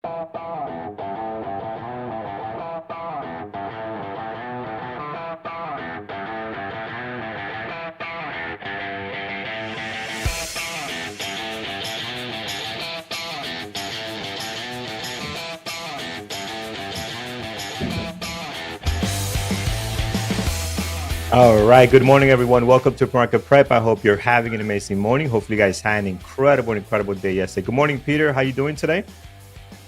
All right. Good morning, everyone. Welcome to Market Prep. I hope you're having an amazing morning. Hopefully, you guys had an incredible day yesterday. Good morning, Peter. How you doing today?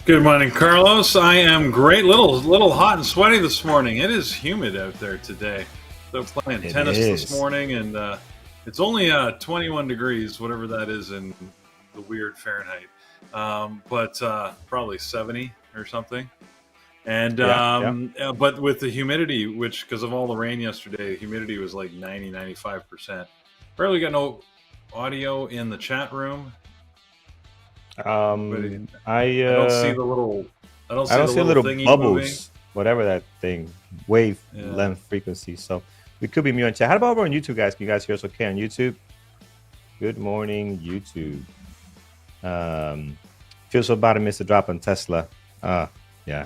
Good morning, Carlos. I am great. Little hot and sweaty this morning. It is humid out there today. So playing tennis this morning, and it's only 21 degrees, whatever that is in the weird Fahrenheit, but probably 70 or something. And but with the humidity, which because of all the rain yesterday, the humidity was like 95%. Barely got no audio in the chat room. I don't see the little. I don't see the little bubbles, moving. Whatever that thing, wave length frequency. So we could be mute on chat. How about over on YouTube, guys? Can you guys hear us okay on YouTube? Good morning, YouTube. Feel so bad to miss a drop on Tesla. Yeah,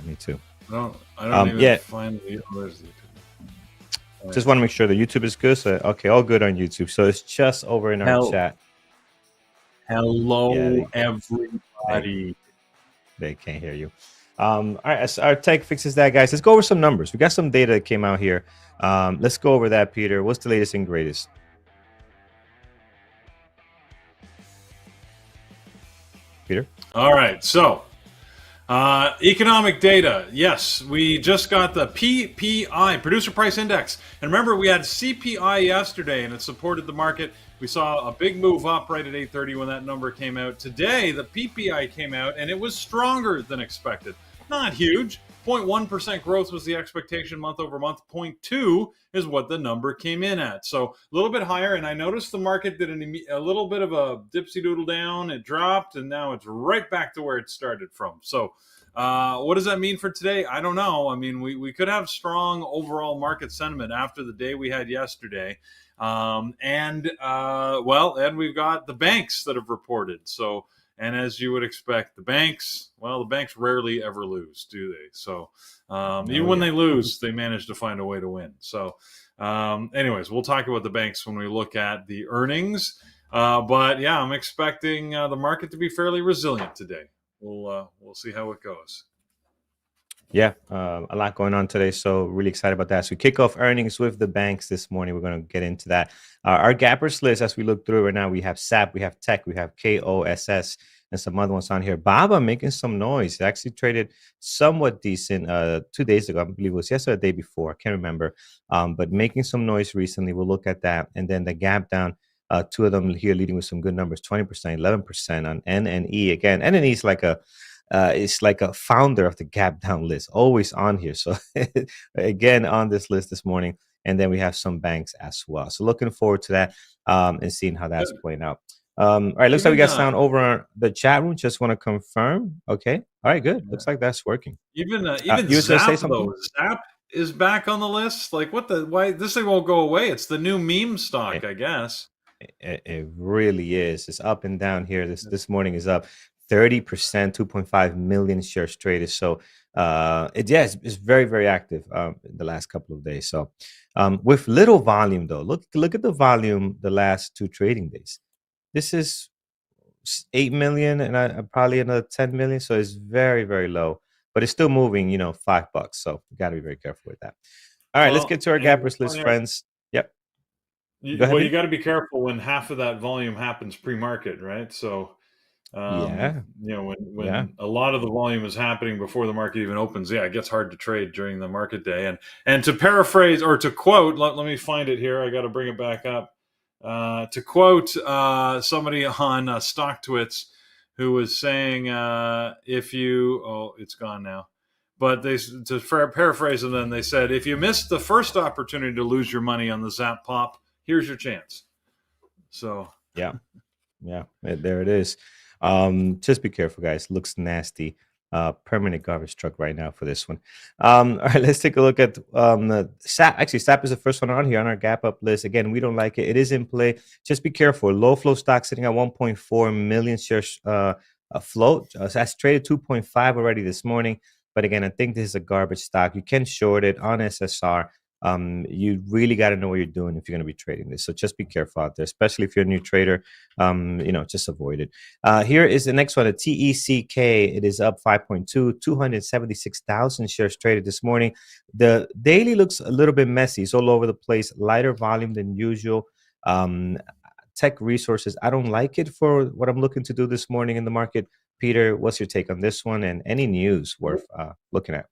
me too. I don't even find the others. Just want to make sure the YouTube is good. So okay, all good on YouTube. So it's just over in our chat. Hello, everybody. They can't hear you. All right, as our tech fixes that, guys, let's go over some numbers. We got some data that came out here. Let's go over that, Peter. What's the latest and greatest? Peter? All right, so economic data. Yes, we just got the PPI, Producer Price Index. And remember, we had CPI yesterday, and it supported the market. We saw a big move up right at 8:30 when that number came out. Today, the PPI came out, and it was stronger than expected. Not huge. 0.1% growth was the expectation month over month. 0.2 is what the number came in at. So a little bit higher. And I noticed the market did a little bit of a dipsy doodle down. It dropped, and now it's right back to where it started from. So what does that mean for today? I don't know. I mean, we could have strong overall market sentiment after the day we had yesterday. And we've got the banks that have reported. So, and as you would expect, the banks rarely ever lose, do they? So, even when they lose, they manage to find a way to win. So, anyways, we'll talk about the banks when we look at the earnings. But yeah, I'm expecting the market to be fairly resilient today. We'll see how it goes. Yeah, a lot going on today, so really excited about that. So we kick off earnings with the banks this morning. We're going to get into that. Our gappers list, as we look through right now, we have SAP, we have Tech, we have KOSS, and some other ones on here. BABA making some noise. It actually traded somewhat decent 2 days ago. I believe it was yesterday or the day before. I can't remember. But making some noise recently. We'll look at that. And then the gap down, two of them here leading with some good numbers, 20%, 11% on NNE. Again, NNE is like it's like a founder of the gap down list, always on here. So again, on this list this morning. And then we have some banks as well. So looking forward to that and seeing how that's playing out. All right, looks like we got sound over on the chat room. Just want to confirm. Okay. All right, good. Looks like that's working. Even Zap, though. Zap is back on the list. Like, why this thing won't go away? It's the new meme stock, I guess. It really is. It's up and down here. This morning is up 30%, 2.5 million shares traded. So it's very, very active in the last couple of days. So with little volume, though, look at the volume the last two trading days. This is 8 million and probably another 10 million. So it's very, very low, but it's still moving, $5. So you got to be very careful with that. All right, let's get to our gappers list, friends. Yep. You got to be careful when half of that volume happens pre-market, right? So, when a lot of the volume is happening before the market even opens, it gets hard to trade during the market day. And to paraphrase or to quote, let me find it here. I got to bring it back up. To quote somebody on StockTwits who was saying, it's gone now. But to paraphrase them, then they said, if you missed the first opportunity to lose your money on the Zap pop, here's your chance. So yeah, there it is. Just be careful, guys. Looks nasty. Permanent garbage truck right now for this one. All right, let's take a look at the SAP. Actually, SAP is the first one on here on our gap up list. Again, we don't like it. It is in play. Just be careful. Low flow stock sitting at 1.4 million shares float. So that's traded 2.5 already this morning. But again, I think this is a garbage stock. You can short it on SSR. You really got to know what you're doing if you're going to be trading this. So just be careful out there, especially if you're a new trader. Just avoid it. Here is the next one, a TECK. It is up 5.2, 276,000 shares traded this morning. The daily looks a little bit messy. It's all over the place, lighter volume than usual. Um, Tech resources, I don't like it for what I'm looking to do this morning in the market. Peter, what's your take on this one and any news worth looking at?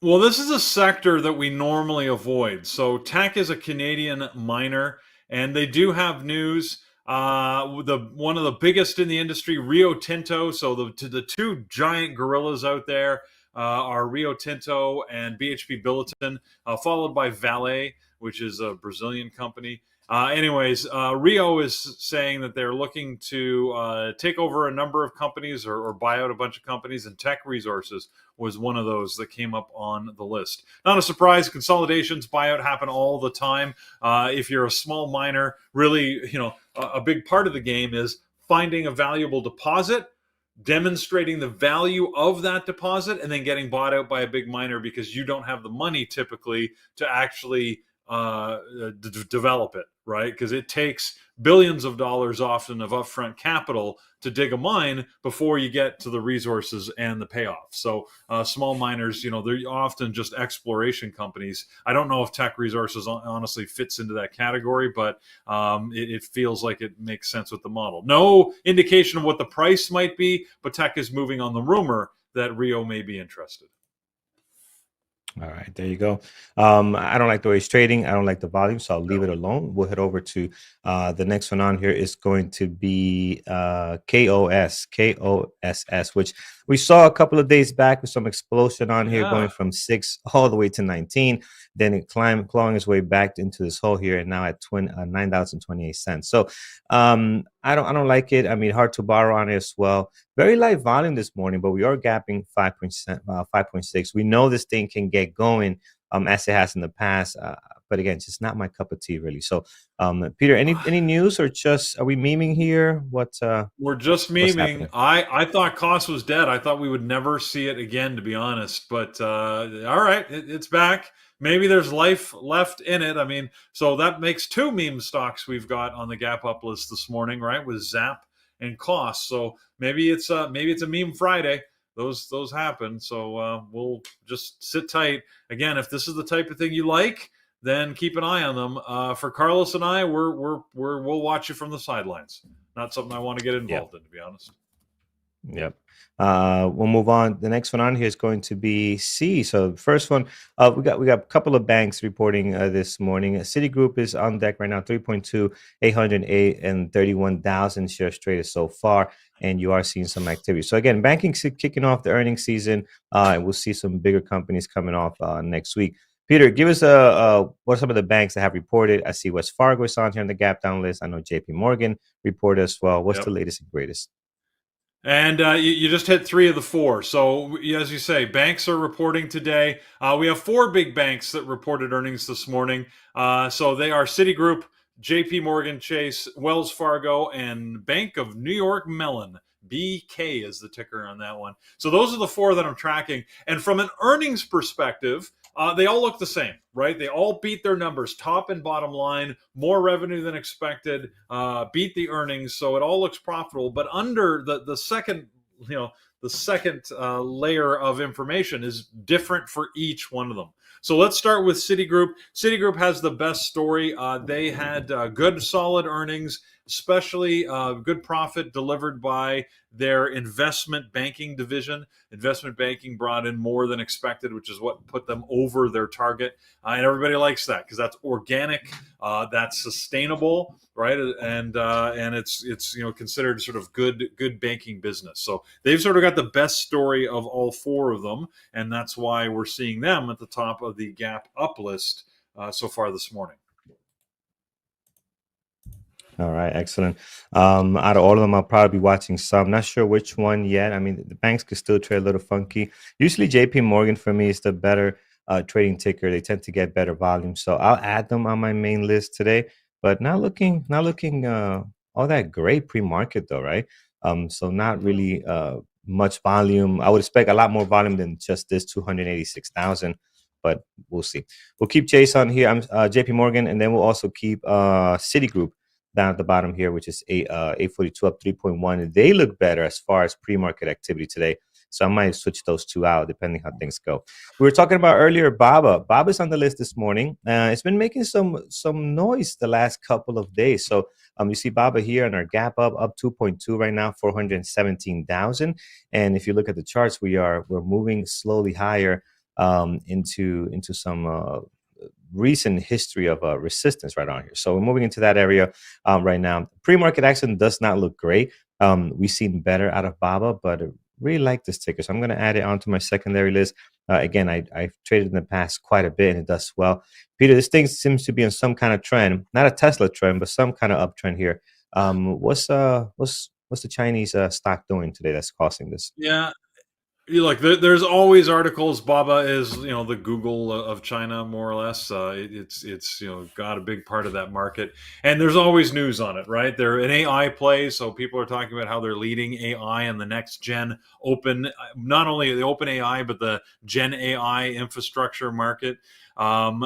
Well, this is a sector that we normally avoid. So, Tech is a Canadian miner, and they do have news. The one of the biggest in the industry, Rio Tinto. So, the two giant gorillas out there are Rio Tinto and BHP Billiton, followed by Vale, which is a Brazilian company. Rio is saying that they're looking to take over a number of companies or buy out a bunch of companies, and Tech Resources was one of those that came up on the list. Not a surprise. Consolidations, buyout happen all the time. If you're a small miner, really, a big part of the game is finding a valuable deposit, demonstrating the value of that deposit, and then getting bought out by a big miner because you don't have the money typically to actually develop it, right? Because it takes billions of dollars often of upfront capital to dig a mine before you get to the resources and the payoff. So small miners, they're often just exploration companies. I don't know if Tech Resources honestly fits into that category, but it feels like it makes sense with the model. No indication of what the price might be, but Tech is moving on the rumor that Rio may be interested. All right, there you go. I don't like the way it's trading. I don't like the volume, so I'll leave it alone. We'll head over to the next one on here is going to be KOSS, which we saw a couple of days back with some explosion on here going from 6 all the way to 19. Then it clawing its way back into this hole here, and now at 9,028 cents. So I don't like it. I mean, hard to borrow on it as well. Very light volume this morning, but we are gapping 5.6. We know this thing can get going as it has in the past. But again, it's just not my cup of tea, really. So, Peter, any news or just are we memeing here? We're just memeing. I thought cost was dead. I thought we would never see it again, to be honest. But all right, it's back. Maybe there's life left in it. I mean, so that makes two meme stocks we've got on the gap up list this morning, right? With Zap and Cost. So maybe it's a meme Friday. Those happen. So we'll just sit tight. Again, if this is the type of thing you like, then keep an eye on them. For Carlos and I, we'll watch you from the sidelines. Not something I want to get involved in, to be honest. Yep. We'll move on. The next one on here is going to be C. So the first one, we got a couple of banks reporting this morning. Citigroup is on deck right now, 3.2, 831,000 shares traded so far, and you are seeing some activity. So again, banking's kicking off the earnings season, and we'll see some bigger companies coming off next week. Peter, give us what are some of the banks that have reported. I see Wells Fargo is on here on the gap down list. I know JP Morgan reported as well. What's the latest and greatest? And you just hit three of the four. So, as you say, banks are reporting today. We have four big banks that reported earnings this morning. So they are Citigroup, JP Morgan Chase, Wells Fargo, and Bank of New York Mellon. BK is the ticker on that one. So those are the four that I'm tracking. And from an earnings perspective, they all look the same, right? They all beat their numbers, top and bottom line, more revenue than expected, beat the earnings, so it all looks profitable. But under the second, the second layer of information is different for each one of them. So let's start with Citigroup. Citigroup has the best story. They had good, solid earnings, especially good profit delivered by their investment banking division. Investment banking brought in more than expected, which is what put them over their target. And everybody likes that because that's organic, that's sustainable, right? And it's considered sort of good banking business. So they've sort of got the best story of all four of them, and that's why we're seeing them at the top of the gap up list so far this morning. All right, excellent. Out of all of them, I'll probably be watching some. Not sure which one yet. I mean, the banks could still trade a little funky. Usually, JP Morgan for me is the better trading ticker. They tend to get better volume, so I'll add them on my main list today. But not looking all that great pre-market though, right? So not really much volume. I would expect a lot more volume than just this 286,000, but we'll see. We'll keep Chase on here. I'm JP Morgan, and then we'll also keep Citigroup down at the bottom here, which is 842 up 3.1. They look better as far as pre-market activity today. So I might switch those two out depending how things go. We were talking about earlier Baba. Baba's on the list this morning. It's been making some noise the last couple of days. So you see Baba here on our gap up 2.2 right now, 417,000. And if you look at the charts, we're moving slowly higher into some recent history of resistance right on here. So we're moving into that area right now. Pre-market action does not look great. We've seen better out of Baba, but I really like this ticker. So I'm going to add it onto my secondary list. Again, I've traded in the past quite a bit, and it does well. Peter, this thing seems to be on some kind of trend, not a Tesla trend, but some kind of uptrend here. What's the Chinese stock doing today that's causing this? Yeah, look, there's always articles. Baba is, the Google of China, more or less. It's got a big part of that market, and there's always news on it, right? They're an AI play, so people are talking about how they're leading AI and the next gen open, not only the open AI but the Gen AI infrastructure market. I'm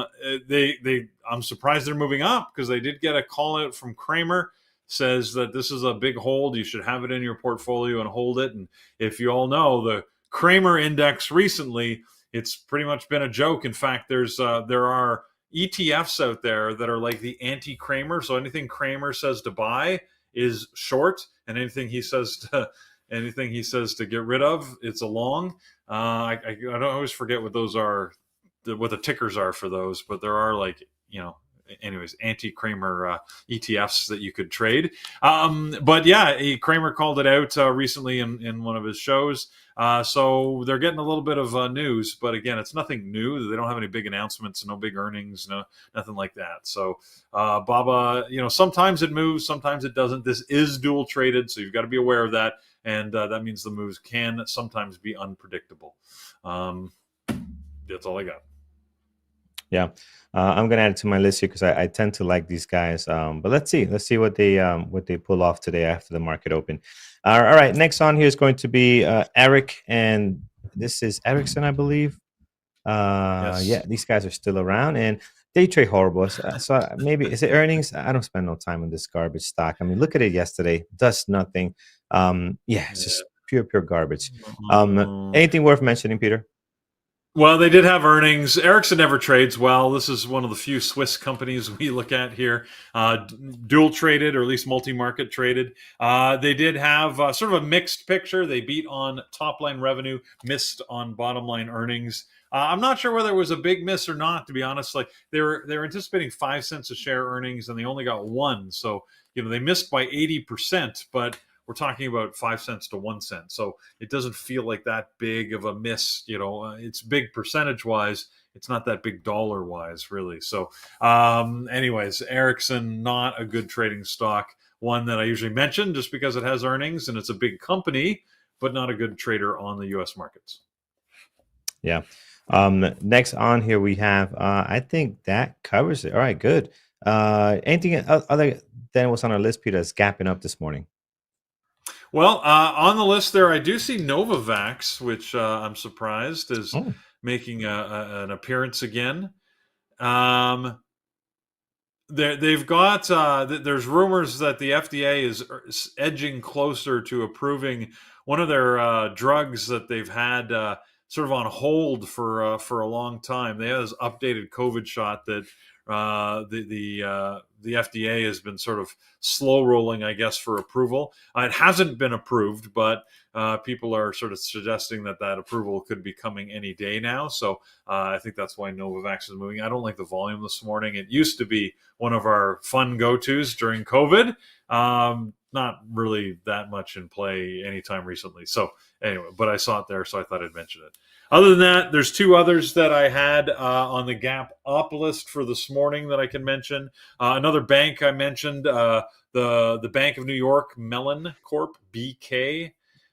surprised they're moving up because they did get a call out from Kramer. Says that this is a big hold. You should have it in your portfolio and hold it. And if you all know the Kramer index recently, it's pretty much been a joke. In fact, there are ETFs out there that are like the anti-Kramer. So anything Kramer says to buy is short, and anything he says to get rid of, it's a long. I don't always forget what those are, what the tickers are for those, but there are anyways, anti-Kramer ETFs that you could trade. But yeah, Kramer called it out recently in one of his shows. So they're getting a little bit of news, but again, it's nothing new. They don't have any big announcements, no big earnings, nothing like that. So Baba, sometimes it moves, sometimes it doesn't. This is dual traded, so you've got to be aware of that. And that means the moves can sometimes be unpredictable. That's all I got. Yeah, I'm gonna add it to my list here because I tend to like these guys. But let's see what they pull off today after the market open. All right, next on here is going to be Eric, and this is Ericsson, I believe. Yes. Yeah, these guys are still around, and they trade horrible. So maybe is it earnings? I don't spend no time on this garbage stock. I mean, look at it yesterday, does nothing. Yeah, it's just pure garbage. Anything worth mentioning, Peter? Well, they did have earnings. Ericsson never trades well. This is one of the few Swiss companies we look at here, dual traded or at least multi-market traded. They did have sort of a mixed picture. They beat on top line revenue, missed on bottom line earnings. I'm not sure whether it was a big miss or not, to be honest. Like they were anticipating 5 cents a share earnings, and they only got one. So they missed by 80%, but we're talking about 5 cents to 1 cent. So it doesn't feel like that big of a miss. It's big percentage wise. It's not that big dollar wise, really. So, anyways, Ericsson, not a good trading stock. One that I usually mention just because it has earnings and it's a big company, but not a good trader on the U.S. markets. Yeah. Next on here we have, I think that covers it. All right, good. Anything other than what's on our list, Peter, that's gapping up this morning? Well, on the list there, I do see Novavax, which I'm surprised is making an appearance again. They've got there's rumors that the FDA is edging closer to approving one of their drugs that they've had sort of on hold for a long time. They have this updated COVID shot that the FDA has been sort of slow rolling, I guess, for approval. It hasn't been approved, but people are sort of suggesting that approval could be coming any day now. So I think that's why Novavax is moving. I don't like the volume this morning. It used to be one of our fun go-tos during COVID. Not really that much in play anytime recently. So anyway, but I saw it there, so I thought I'd mention it. Other than that, there's two others that I had on the gap up list for this morning that I can mention. Another bank I mentioned, the Bank of New York Mellon Corp, BK.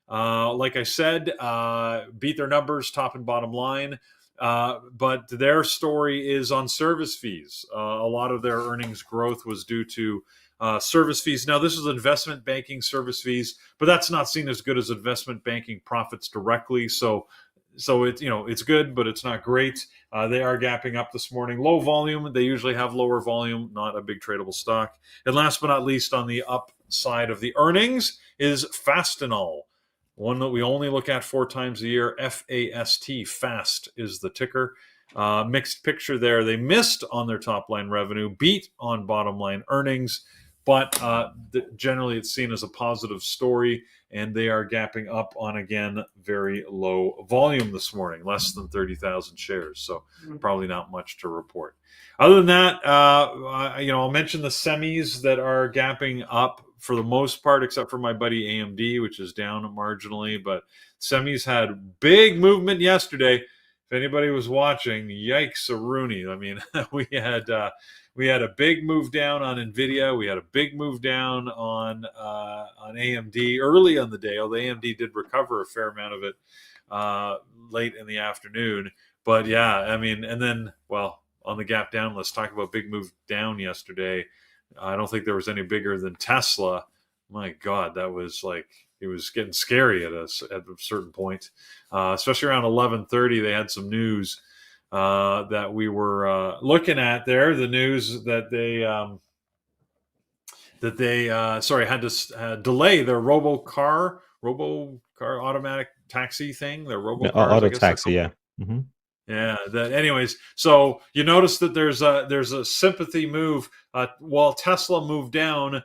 Like I said, beat their numbers, top and bottom line. But their story is on service fees. A lot of their earnings growth was due to service fees. Now, this is investment banking service fees, but that's not seen as good as investment banking profits directly. So it's good, but it's not great. They are gapping up this morning. Low volume. They usually have lower volume, not a big tradable stock. And last but not least, on the upside of the earnings is Fastenal, one that we only look at 4 times a year. FAST, FAST is the ticker. Mixed picture there. They missed on their top line revenue, beat on bottom line earnings, but generally it's seen as a positive story, and they are gapping up on, again, very low volume this morning, less than 30,000 shares, so probably not much to report. Other than that, I'll mention the semis that are gapping up for the most part, except for my buddy AMD, which is down marginally, but semis had big movement yesterday. If anybody was watching, yikes a Rooney. I mean, we had a big move down on Nvidia. We had a big move down on AMD early on the day. Although AMD did recover a fair amount of it late in the afternoon. But yeah, I mean, and then, well, on the gap down, let's talk about big move down yesterday. I don't think there was any bigger than Tesla. My God, that was like, it was getting scary at a certain point, especially around 11:30. They had some news that we were looking at there. The news that they had to delay their robocar automatic taxi thing. Their robocars, Auto I guess they're taxi, called. yeah. Mm-hmm. Yeah. Anyways, so you notice that there's a sympathy move. While Tesla moved down,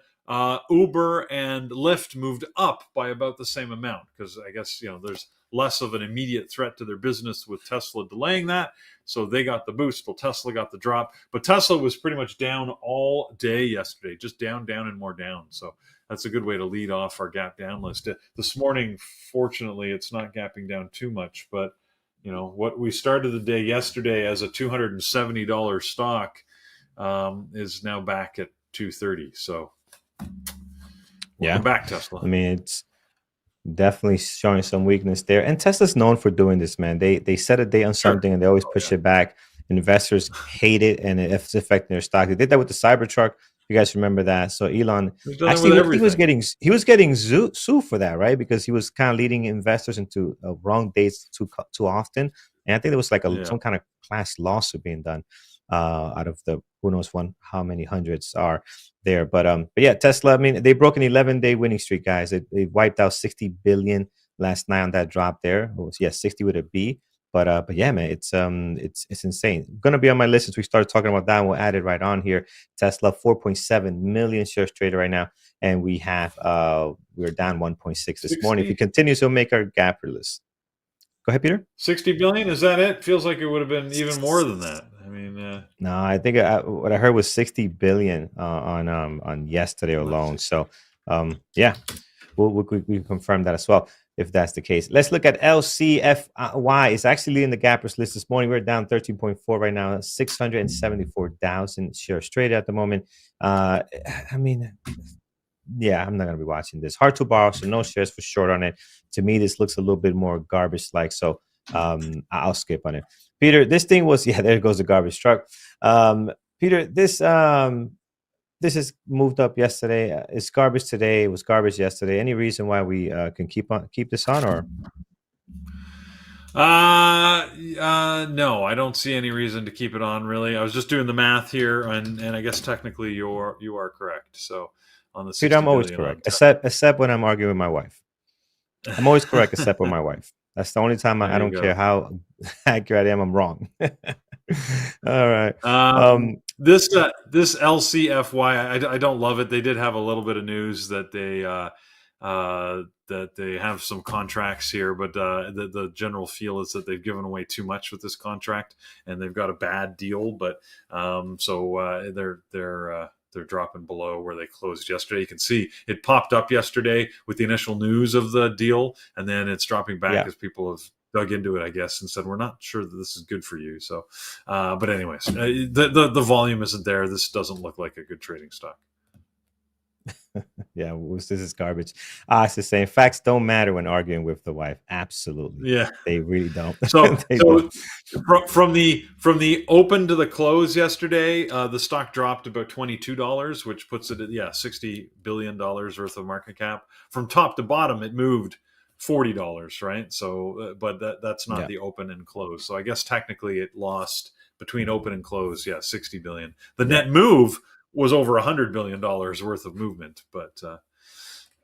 Uber and Lyft moved up by about the same amount, because I guess there's less of an immediate threat to their business with Tesla delaying that. So they got the boost, while Tesla got the drop. But Tesla was pretty much down all day yesterday, just down, and more down. So that's a good way to lead off our gap down list. This morning, fortunately, it's not gapping down too much, but what we started the day yesterday as a $270 stock is now back at $230. So welcome back, Tesla. I mean, it's definitely showing some weakness there. And Tesla's known for doing this, man. They set a date on something and they always push it back. Investors hate it, and it's affecting their stock. They did that with the Cybertruck. You guys remember that? So Elon actually he was getting sued for that, right? Because he was kind of leading investors into wrong dates too often. And I think there was like some kind of class lawsuit being done out of the who knows how many hundreds are there. But yeah, Tesla. I mean, they broke an 11-day winning streak, guys. They wiped out 60 billion last night on that drop there. It was 60 with a B. But yeah, man, it's insane. Going to be on my list since we started talking about that. We'll add it right on here. Tesla, 4.7 million shares traded right now, and we're down 1.6 this morning. If he continues, he'll make our gapper list. Go ahead, Peter. 60 billion, is that it? Feels like it would have been even more than that. I mean, no, I think what I heard was 60 billion on yesterday alone. So yeah, we confirm that as well, if that's the case. Let's look at LCFY. It's actually in the gappers list this morning. We're down 13.4 right now, 674,000 shares traded at the moment. I mean, yeah, I'm not going to be watching this. Hard to borrow, so no shares for short on it. To me, this looks a little bit more garbage-like, so I'll skip on it. Peter, this thing was, there goes the garbage truck. Peter, this has moved up yesterday. It's garbage today. It was garbage yesterday. Any reason why we can keep this on, or? No, I don't see any reason to keep it on, really. I was just doing the math here, and I guess technically you are correct. So on the Peter, I'm always correct, except when I'm arguing with my wife. I'm always correct, except with my wife. That's the only time I don't care how accurate I am. I'm wrong. All right. This LCFY, I don't love it. They did have a little bit of news that they have some contracts here, but the general feel is that they've given away too much with this contract, and they've got a bad deal. But so they're dropping below where they closed yesterday. You can see it popped up yesterday with the initial news of the deal, and then it's dropping back as people have dug into it, I guess, and said, we're not sure that this is good for you. So, but anyways, the volume isn't there. This doesn't look like a good trading stock. Yeah, this is garbage. It's the same. Facts don't matter when arguing with the wife. Absolutely, Yeah. they really don't. So, They don't. so from the open to the close yesterday, the stock dropped about $22, which puts it at $60 billion worth of market cap. From top to bottom, it moved $40, right? So, but that's not Yeah, the open and close. So I guess technically it lost between open and close. Yeah, 60 billion. The yeah. net move was over $100 billion worth of movement, but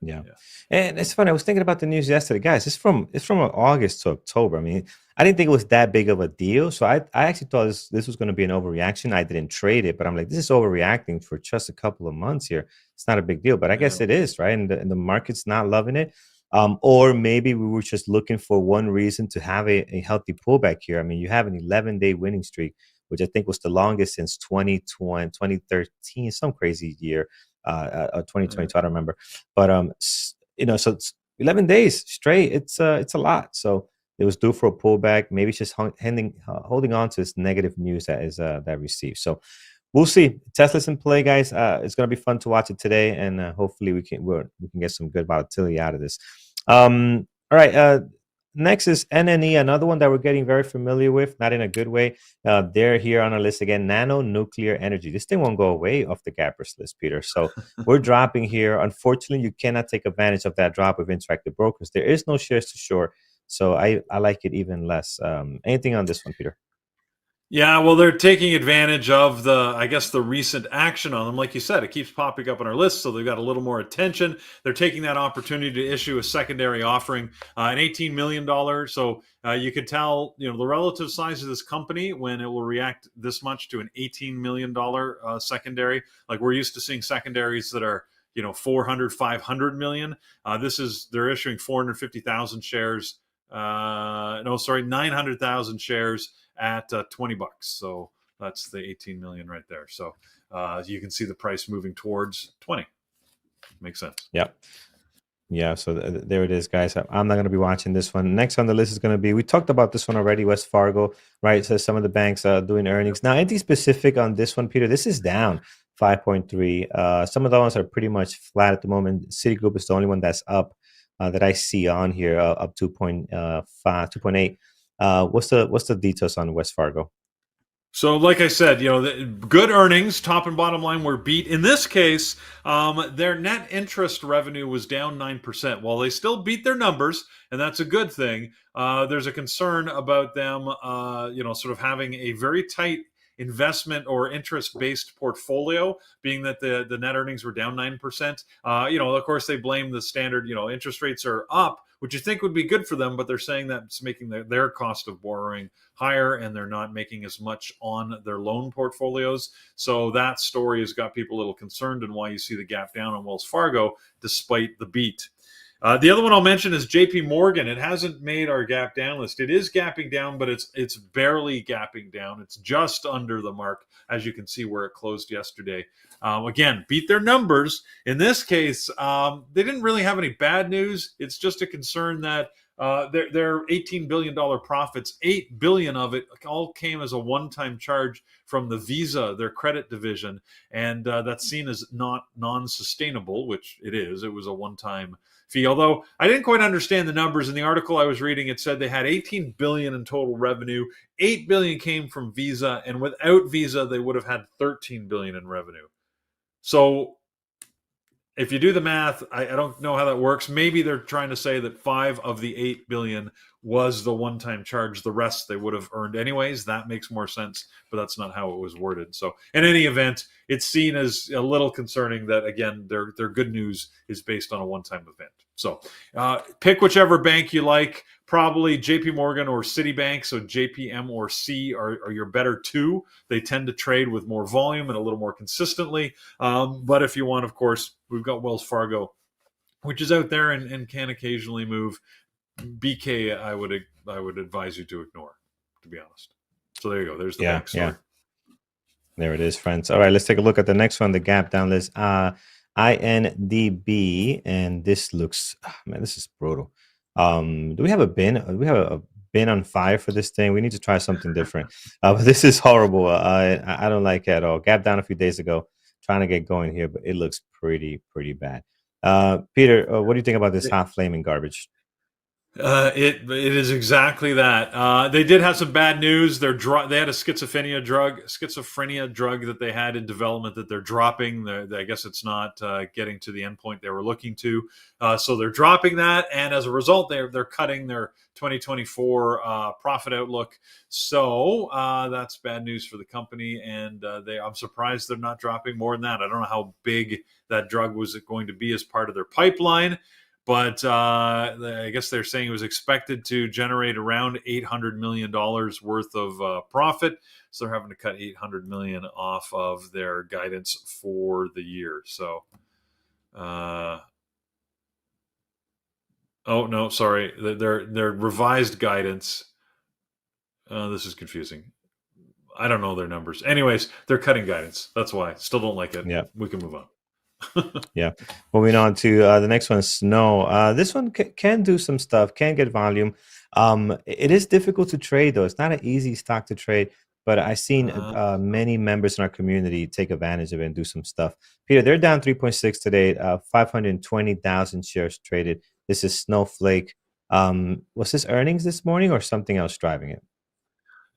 Yeah, yeah. and it's funny. I was thinking about the news yesterday, guys. It's from August to October. I mean, I didn't think it was that big of a deal. So I actually thought this was going to be an overreaction. I didn't trade it, but I'm like, this is overreacting for just a couple of months here. It's not a big deal, but I Yeah. guess it is, right? And the market's not loving it. Or maybe we were just looking for one reason to have a healthy pullback here. I mean, you have an 11-day winning streak, which I think was the longest since 2020, 2013, some crazy year, 2022. I don't remember, but so it's 11 days straight. It's a lot. So it was due for a pullback. Maybe it's just holding on to this negative news that is that received. So we'll see. Tesla's in play, guys. It's gonna be fun to watch it today, and hopefully we can get some good volatility out of this. All right. Next is NNE, another one that we're getting very familiar with, not in a good way. They're here on our list again. Nano nuclear energy. This thing won't go away off the gappers list, Peter. So we're dropping here. Unfortunately, you cannot take advantage of that drop with interactive brokers. There is no shares to shore. So I like it even less. Anything on this one, Peter? Yeah, well, they're taking advantage of I guess, the recent action on them. Like you said, it keeps popping up on our list, so they've got a little more attention. They're taking that opportunity to issue a secondary offering, an $18 million. So you could tell, the relative size of this company when it will react this much to an $18 million secondary. Like we're used to seeing secondaries that are 400, 500 million. They're issuing 450,000 shares. No, sorry, 900,000 shares at $20. So that's the 18 million right there. So you can see the price moving towards 20. Makes sense. Yeah. Yeah, so there it is, guys. I'm not going to be watching this one. Next on the list is going to be, we talked about this one already, West Fargo, right? So some of the banks are doing earnings. Now, anything specific on this one, Peter? This is down 5.3. Some of the ones are pretty much flat at the moment. Citigroup is the only one that's up that I see on here, up 2.5, 2.8. What's the details on West Fargo? So, like I said, the good earnings, top and bottom line, were beat. In this case, their net interest revenue was down 9%. While they still beat their numbers, and that's a good thing, there's a concern about them, sort of having a very tight investment or interest-based portfolio, being that the net earnings were down 9%. Of course, they blame the standard, interest rates are up, which you think would be good for them, but they're saying that it's making their cost of borrowing higher, and they're not making as much on their loan portfolios. So that story has got people a little concerned, and why you see the gap down on Wells Fargo despite the beat. The other one I'll mention is JP Morgan. It hasn't made our gap down list. It is gapping down, but it's barely gapping down. It's just under the mark, as you can see where it closed yesterday. Again, beat their numbers. In this case, they didn't really have any bad news. It's just a concern that their $18 billion profits, $8 billion of it all came as a one-time charge from the Visa, their credit division, and that's seen as not non-sustainable, which it is. It was a one-time fee. Although I didn't quite understand the numbers in the article I was reading, it said they had 18 billion in total revenue. 8 billion came from Visa, and without Visa, they would have had 13 billion in revenue. So if you do the math, I don't know how that works. Maybe they're trying to say that 5 of the 8 billion was the one-time charge. The rest they would have earned anyways. That makes more sense, but that's not how it was worded. So in any event, it's seen as a little concerning that, again, their good news is based on a one-time event. So pick whichever bank you like. Probably JP Morgan or Citibank. So JPM or C are your better two. They tend to trade with more volume and a little more consistently. But if you want, of course, we've got Wells Fargo, which is out there and can occasionally move. BK, I would advise you to ignore, to be honest. So there you go. There's the bank story. Yeah. There it is, friends. All right, let's take a look at the next one, the gap down list. INDB, and this looks, man, this is brutal. Do we have a bin? Do we have a bin on fire for this thing? We need to try something different. But this is horrible. I don't like it at all. Gap down a few days ago, trying to get going here, but it looks pretty bad. Peter, what do you think about this hot flaming garbage? It is exactly that. They did have some bad news. They had a schizophrenia drug that they had in development that they're dropping. I guess it's not getting to the endpoint they were looking to, so they're dropping that, and as a result, they're cutting their 2024 profit outlook. So that's bad news for the company, and I'm surprised they're not dropping more than that. I don't know how big that drug was going to be as part of their pipeline. But I guess they're saying it was expected to generate around $800 million worth of profit. So they're having to cut $800 million off of their guidance for the year. So, oh no, sorry, their revised guidance. This is confusing. I don't know their numbers. Anyways, they're cutting guidance. That's why. Still don't like it. Yeah. We can move on. Yeah. Moving on to the next one, Snow. This one can do some stuff, can get volume. It is difficult to trade, though. It's not an easy stock to trade, but I've seen many members in our community take advantage of it and do some stuff. Peter, they're down 3.6 today, 520,000 shares traded. This is Snowflake. Was this earnings this morning or something else driving it?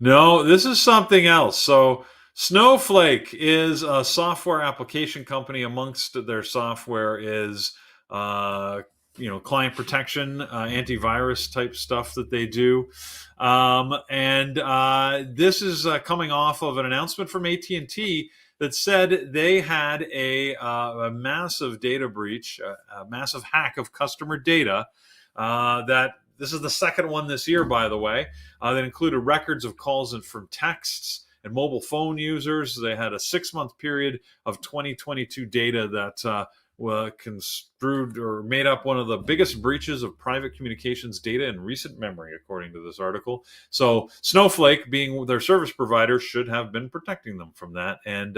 No, this is something else. So Snowflake is a software application company. Amongst their software is client protection, antivirus type stuff that they do, and this is coming off of an announcement from AT&T that said they had a massive data breach, a massive hack of customer data. That this is the second one this year, by the way. That included records of calls and from texts and mobile phone users. They had a 6-month period of 2022 data that construed or made up one of the biggest breaches of private communications data in recent memory, according to this article. So Snowflake, being their service provider, should have been protecting them from that. And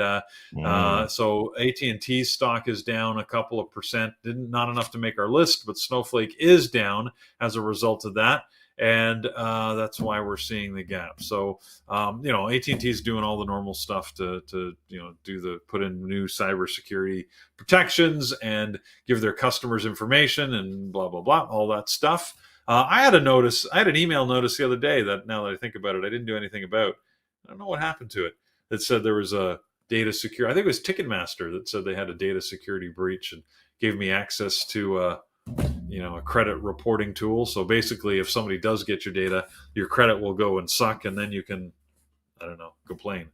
so AT&T's stock is down a couple of percent. Not enough to make our list, but Snowflake is down as a result of that. And that's why we're seeing the gap. So, AT&T is doing all the normal stuff to put in new cybersecurity protections and give their customers information and blah, blah, blah, all that stuff. I had an email notice the other day that, now that I think about it, I didn't do anything about. I don't know what happened to it. It said there was a data security. I think it was Ticketmaster that said they had a data security breach and gave me access to a credit reporting tool. So basically, if somebody does get your data, your credit will go and suck, and then you can, I don't know, complain.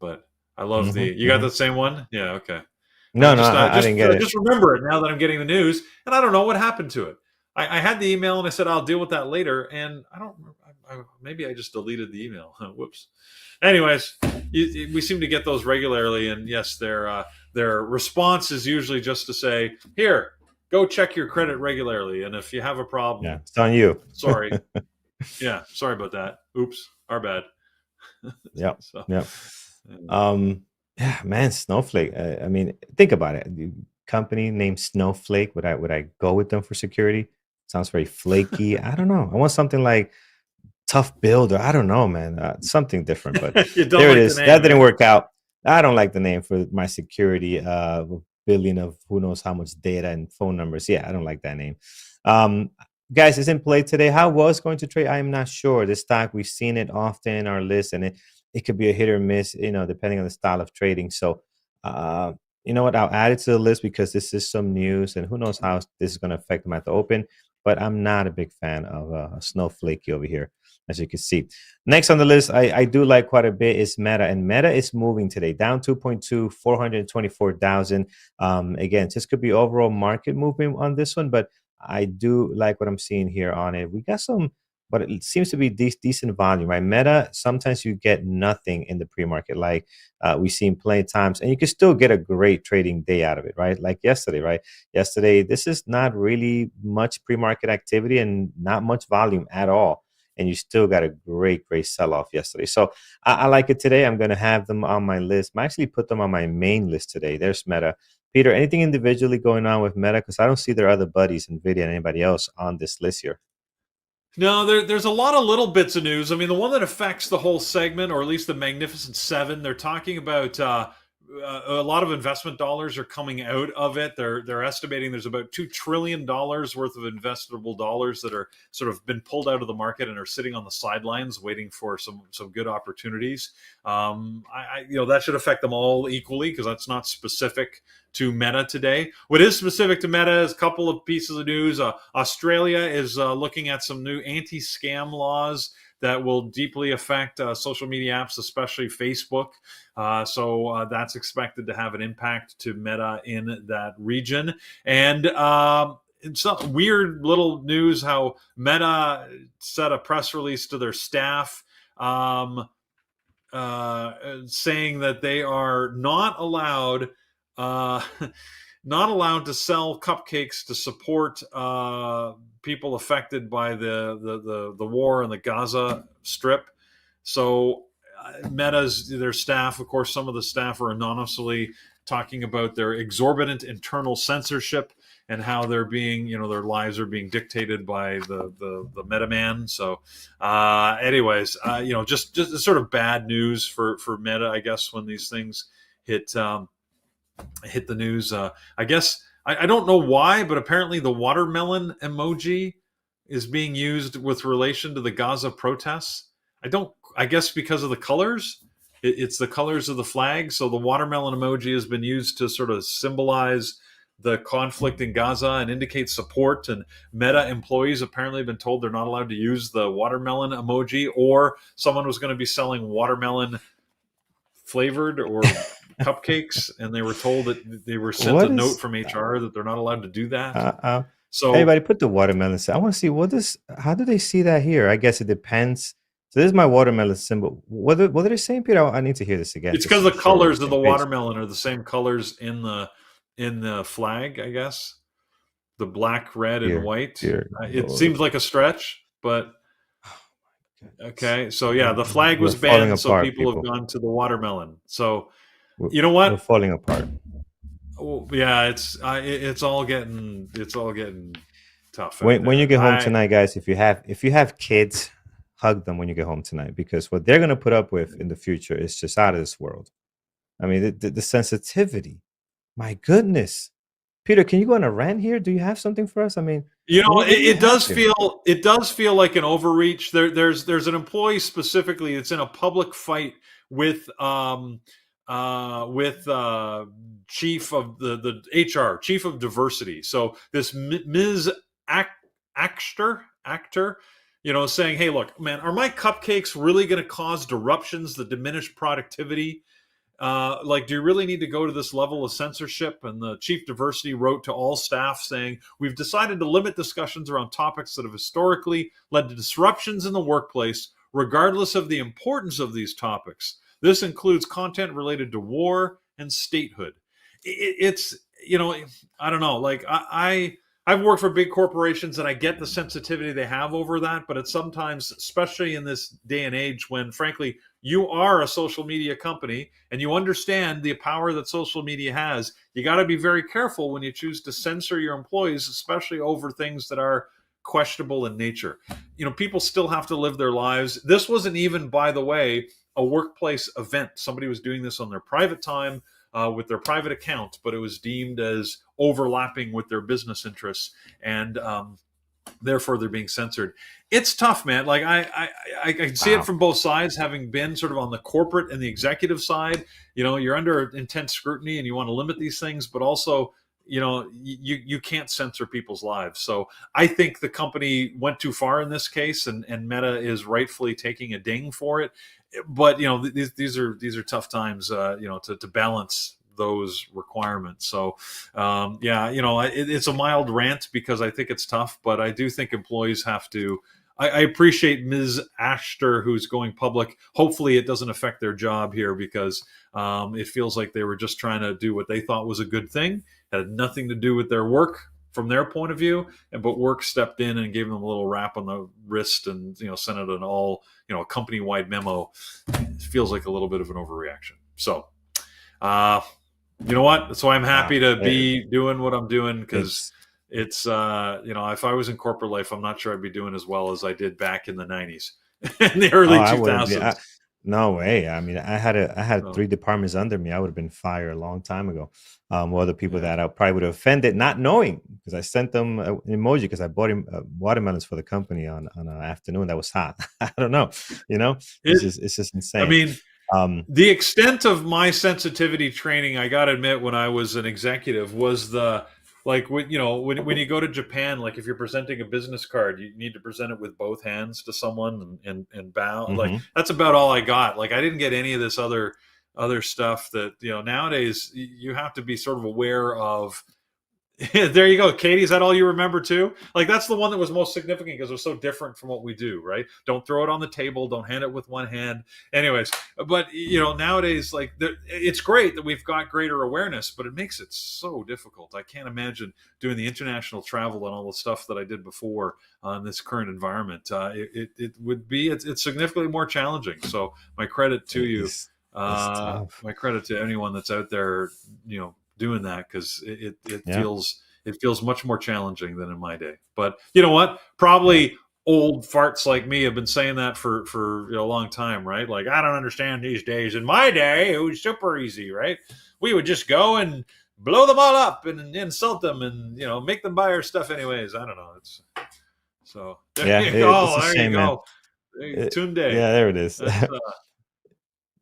But I love you got the same one? Yeah, okay. No, I didn't get it. Just remember it now that I'm getting the news, and I don't know what happened to it. I had the email and I said I'll deal with that later, and I don't. Maybe I just deleted the email. Whoops. Anyways, we seem to get those regularly, and yes, their response is usually just to say, "Here, go check your credit regularly, and if you have a problem, yeah, it's on you." Sorry. Yeah, sorry about that. Oops, our bad. Yeah, so, yeah. Yeah, man, Snowflake. I mean, think about it. The company named Snowflake. Would I go with them for security? Sounds very flaky. I don't know. I want something like Tough Builder. I don't know, man. Something different. But there it is. That didn't work out. I don't like the name for my security. Billion of who knows how much data and phone numbers. Yeah, I don't like that name. Guys, it's in play today. How was going to trade? I am not sure. This stock, we've seen it often in our list, and it could be a hit or miss, depending on the style of trading. So, you know what? I'll add it to the list because this is some news, and who knows how this is going to affect them at the open. But I'm not a big fan of Snowflake over here, as you can see. Next on the list, I do like quite a bit is Meta, and Meta is moving today, down 2.2, 424,000. Again, this could be overall market movement on this one, but I do like what I'm seeing here on it. We got some, but it seems to be decent volume, right? Meta, sometimes you get nothing in the pre-market, like we've seen plenty of times, and you can still get a great trading day out of it, right? Like yesterday, right? Yesterday, this is not really much pre-market activity and not much volume at all. And you still got a great sell-off yesterday. So I like it today. I'm going to have them on my list. I actually put them on my main list today. There's Meta. Peter, anything individually going on with Meta? Because I don't see their other buddies, NVIDIA and anybody else on this list here. No, there's a lot of little bits of news. I mean, the one that affects the whole segment, or at least the Magnificent Seven, they're talking about a lot of investment dollars are coming out of it. They're estimating there's about $2 trillion worth of investable dollars that are sort of been pulled out of the market and are sitting on the sidelines waiting for some good opportunities. That should affect them all equally because that's not specific to Meta today. What is specific to Meta is a couple of pieces of news. Australia is looking at some new anti-scam laws that will deeply affect social media apps, especially Facebook. So that's expected to have an impact to Meta in that region. And it's some weird little news how Meta sent a press release to their staff saying that they are not allowed not allowed to sell cupcakes to support people affected by the war in the Gaza Strip. So Meta's, their staff, of course, some of the staff are anonymously talking about their exorbitant internal censorship and how they're being, their lives are being dictated by the Meta man. So, just sort of bad news for Meta, I guess, when these things hit the news. I guess I don't know why, but apparently the watermelon emoji is being used with relation to the Gaza protests. I guess because of the colors. It's the colors of the flag. So the watermelon emoji has been used to sort of symbolize the conflict in Gaza and indicate support. And Meta employees apparently have been told they're not allowed to use the watermelon emoji, or someone was going to be selling watermelon flavored or cupcakes, and they were told that they were sent a note from HR that they're not allowed to do that. So everybody put the watermelon. I want to see how do they see that here? I guess it depends. So this is my watermelon symbol. What are they saying, Peter? I need to hear this again. It's because the colors of the watermelon are the same colors in the flag, I guess. The black, red, and white. It seems like a stretch, but okay. So yeah, the flag was banned, so people have gone to the watermelon. So you know what? We're falling apart. Yeah, it's all getting tough. When you get home tonight, guys, if you have kids, hug them when you get home tonight, because what they're going to put up with in the future is just out of this world. I mean, the sensitivity. My goodness, Peter, can you go on a rant here? Do you have something for us? I mean, it does feel like an overreach. There's an employee specifically that's in a public fight with chief of the HR, chief of diversity. So this Ms. Actor, saying, hey, look, man, are my cupcakes really going to cause disruptions that diminish productivity? Do you really need to go to this level of censorship? And the chief diversity wrote to all staff saying, we've decided to limit discussions around topics that have historically led to disruptions in the workplace, regardless of the importance of these topics. This includes content related to war and statehood. It's I don't know. Like I've worked for big corporations and I get the sensitivity they have over that, but it's sometimes, especially in this day and age when, frankly, you are a social media company and you understand the power that social media has, you got to be very careful when you choose to censor your employees, especially over things that are questionable in nature. People still have to live their lives. This wasn't even, by the way, a workplace event. Somebody was doing this on their private time with their private account, but it was deemed as overlapping with their business interests, and therefore they're being censored. It's tough, man. Like I can see it from both sides, having been sort of on the corporate and the executive side. You're under intense scrutiny and you want to limit these things, but also you can't censor people's lives. So I think the company went too far in this case, and Meta is rightfully taking a ding for it. But these are tough times, to balance those requirements. So it's a mild rant because I think it's tough, but I do think employees have to. I appreciate Ms. Ashter, who's going public. Hopefully it doesn't affect their job here, because it feels like they were just trying to do what they thought was a good thing. It had nothing to do with their work from their point of view, but work stepped in and gave them a little rap on the wrist and sent it a company-wide memo. It feels like a little bit of an overreaction. So you know what? That's why I'm happy to be doing what I'm doing, because it's if I was in corporate life, I'm not sure I'd be doing as well as I did back in the 90s and the early 2000s. No way. I mean, I had So three departments under me. I would have been fired a long time ago. Well, the people yeah. that I probably would have offended, not knowing, because I sent them an emoji because I bought him watermelons for the company on an afternoon that was hot. I don't know. You know, It, it's just I insane. mean, Um, the extent of my sensitivity training, I got to admit, when I was an executive, was the like when when you go to Japan, like if you're presenting a business card, you need to present it with both hands to someone and bow. Like mhm. that's about all I got. Like I didn't get any of this other stuff that nowadays you have to be sort of aware of. There you go, Katie. Is that all you remember too? Like that's the one that was most significant because it was so different from what we do, right? Don't throw it on the table. Don't hand it with one hand. Anyways, but nowadays, like it's great that we've got greater awareness, but it makes it so difficult. I can't imagine doing the international travel and all the stuff that I did before in this current environment. It would be it's significantly more challenging. So my credit to It you. is it's tough. My credit to anyone that's out there, doing that because Yeah, it feels much more challenging than in my day. But you know what? yeah. Probably old farts like me have been saying that for a long time, right? Like I don't understand these days. In my day, it was super easy, right? We would just go and blow them all up and insult them and make them buy our stuff anyways. I don't know. It's so there Yeah, you go. it's a There you shame, man. go. Tunde. Yeah, there it is. That's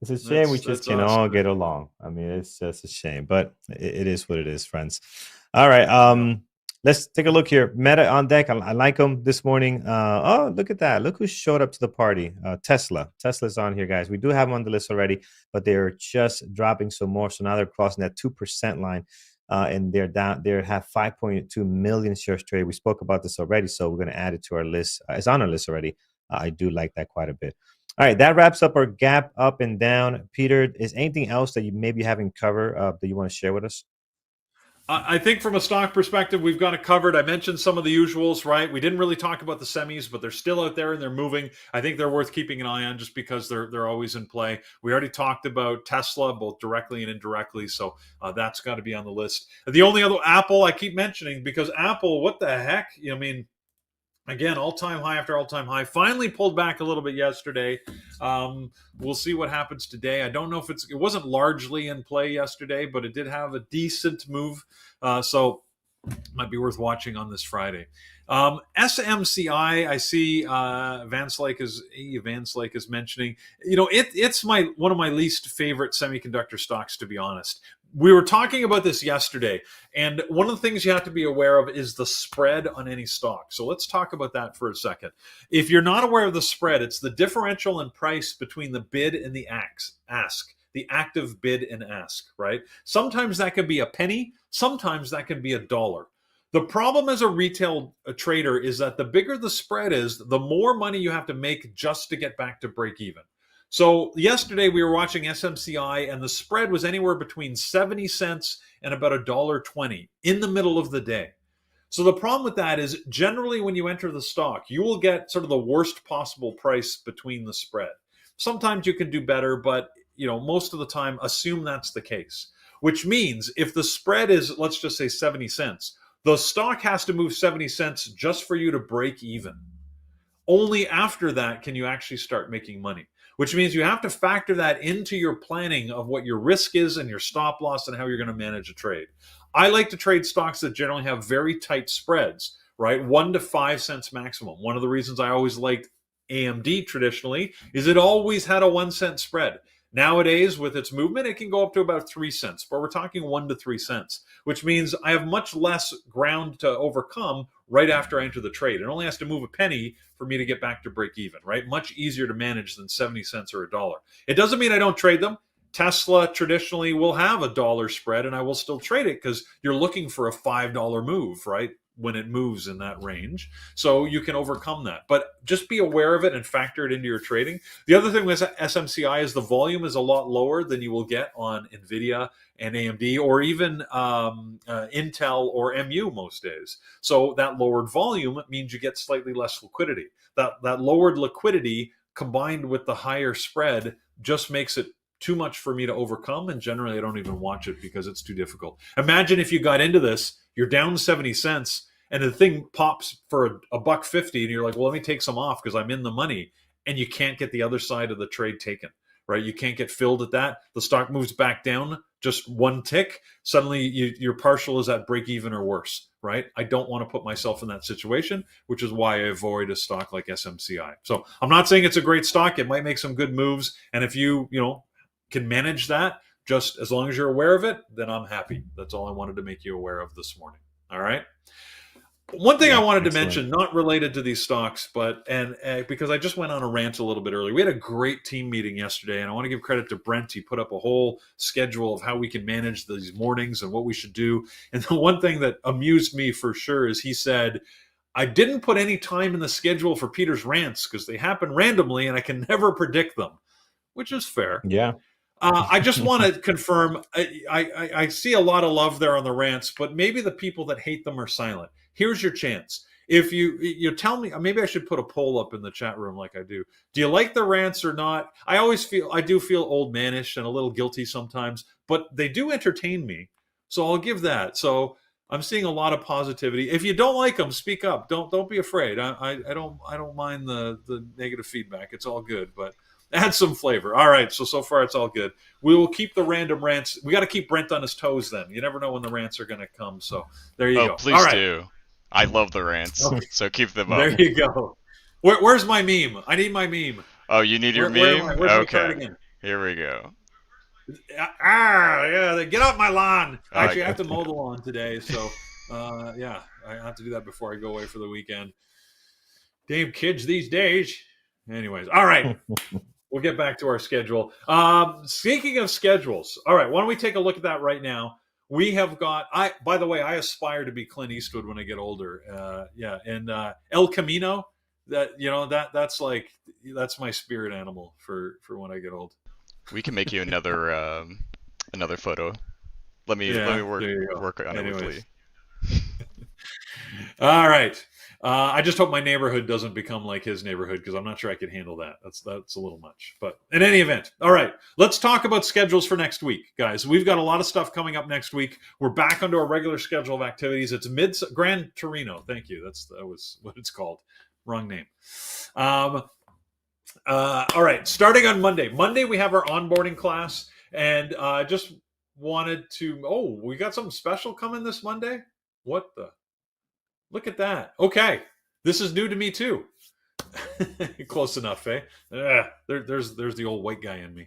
It's a shame we just that's can awesome. all get along. I mean, it's just a shame, but it is what it is, friends. All right, Yeah. let's take a look here. Meta on deck. I like them this morning. Oh, look at that! Look who showed up to the party. Tesla. Tesla's on here, guys. We do have them on the list already, but they're just dropping some more. So now they're crossing that 2% line, and they're down. They have 5.2 million shares traded. We spoke about this already, so we're going to add it to our list. It's on our list already. I do like that quite a bit. All right, that wraps up our gap up and down. Peter, is anything else that you maybe haven't covered that you want to share with us? I think from a stock perspective, we've got it covered. I mentioned some of the usuals, right? We didn't really talk about the semis, but they're still out there and they're moving. I think they're worth keeping an eye on just because they're always in play. We already talked about Tesla, both directly and indirectly, so that's got to be on the list. The only other Apple I keep mentioning because Apple, what the heck? I mean, again, all-time high after all-time high. Finally pulled back a little bit yesterday. We'll see what happens today. I don't know if it wasn't largely in play yesterday, but it did have a decent move. So might be worth watching on this Friday. SMCI, I see Vance Lake is mentioning. It's one of my least favorite semiconductor stocks, to be honest. We were talking about this yesterday, and one of the things you have to be aware of is the spread on any stock. So let's talk about that for a second. If you're not aware of the spread, it's the differential in price between the bid and the ask. The active bid and ask, right? Sometimes that can be a penny, sometimes that can be $1. The problem as a retail trader is that the bigger the spread is, the more money you have to make just to get back to break even. So yesterday we were watching SMCI and the spread was anywhere between 70 cents and about $1.20 in the middle of the day. So the problem with that is generally when you enter the stock, you will get sort of the worst possible price between the spread. Sometimes you can do better, but most of the time assume that's the case. Which means if the spread is, let's just say 70 cents, the stock has to move 70 cents just for you to break even. Only after that can you actually start making money, which means you have to factor that into your planning of what your risk is and your stop loss and how you're going to manage a trade. I like to trade stocks that generally have very tight spreads, right? 1 to 5 cents maximum. One of the reasons I always liked AMD traditionally is it always had a 1 cent spread. Nowadays, with its movement, it can go up to about 3 cents, but we're talking 1 to 3 cents, which means I have much less ground to overcome right after I enter the trade. It only has to move a penny for me to get back to break even, right? Much easier to manage than 70 cents or $1. It doesn't mean I don't trade them. Tesla traditionally will have $1 spread and I will still trade it because you're looking for a $5 move, right? When it moves in that range. So you can overcome that. But just be aware of it and factor it into your trading. The other thing with SMCI is the volume is a lot lower than you will get on NVIDIA and AMD or even Intel or MU most days. So that lowered volume means you get slightly less liquidity. That lowered liquidity combined with the higher spread just makes it too much for me to overcome, and generally I don't even watch it because it's too difficult. Imagine if you got into this, you're down 70 cents and the thing pops for a buck 50 and you're like, well, let me take some off because I'm in the money, and you can't get the other side of the trade taken, right? You can't get filled at that. The stock moves back down just one tick. Suddenly your partial is at break even or worse, right? I don't want to put myself in that situation, which is why I avoid a stock like SMCI. So I'm not saying it's a great stock. It might make some good moves. And if you can manage that, just as long as you're aware of it, then I'm happy. That's all I wanted to make you aware of this morning. All right. One thing I wanted to mention, not related to these stocks, but because I just went on a rant a little bit earlier. We had a great team meeting yesterday, and I want to give credit to Brent. He put up a whole schedule of how we can manage these mornings and what we should do. And the one thing that amused me for sure is he said, I didn't put any time in the schedule for Peter's rants because they happen randomly and I can never predict them, which is fair. Yeah. I just want to confirm, I see a lot of love there on the rants, but maybe the people that hate them are silent. Here's your chance. If you tell me, maybe I should put a poll up in the chat room like I do. Do you like the rants or not? I do feel old manish and a little guilty sometimes, but they do entertain me. So I'll give that. So I'm seeing a lot of positivity. If you don't like them, speak up. Don't be afraid. I don't mind the negative feedback. It's all good, but add some flavor. All right. So far it's all good. We will keep the random rants. We got to keep Brent on his toes then. You never know when the rants are going to come. So there you go. Please do. I love the rants, so keep them up. There you go. Where's my meme? I need my meme. Oh, you need your meme? Okay. Here we go. Yeah. Get off my lawn. Actually, I have to mow the lawn today, so yeah, I have to do that before I go away for the weekend. Damn kids these days. Anyways, all right. We'll get back to our schedule. Speaking of schedules, all right, why don't we take a look at that right now? We have got. By the way, I aspire to be Clint Eastwood when I get older. And El Camino. That's my spirit animal for when I get old. We can make you another photo. Let me work on it with Lee. All right. I just hope my neighborhood doesn't become like his neighborhood because I'm not sure I could handle that. That's a little much. But in any event, all right, let's talk about schedules for next week, guys. We've got a lot of stuff coming up next week. We're back onto our regular schedule of activities. It's Gran Torino. Thank you. That was what it's called. Wrong name. All right, starting on Monday. Monday we have our onboarding class, and just wanted to. Oh, we got something special coming this Monday. What the? Look at that. Okay. This is new to me too. Close enough, eh? There's the old white guy in me.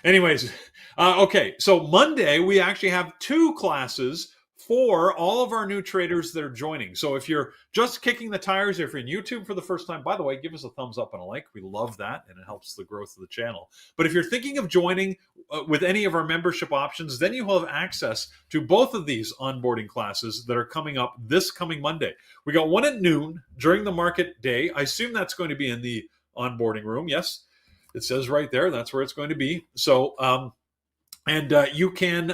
Anyways, okay. So Monday, we actually have 2 classes for all of our new traders that are joining. So if you're just kicking the tires, if you're in YouTube for the first time, by the way, give us a thumbs up and a like. We love that, and it helps the growth of the channel. But if you're thinking of joining with any of our membership options, then you will have access to both of these onboarding classes that are coming up this coming Monday. We got one at noon during the market day. I assume that's going to be in the onboarding room. Yes, it says right there. That's where it's going to be. So, and you can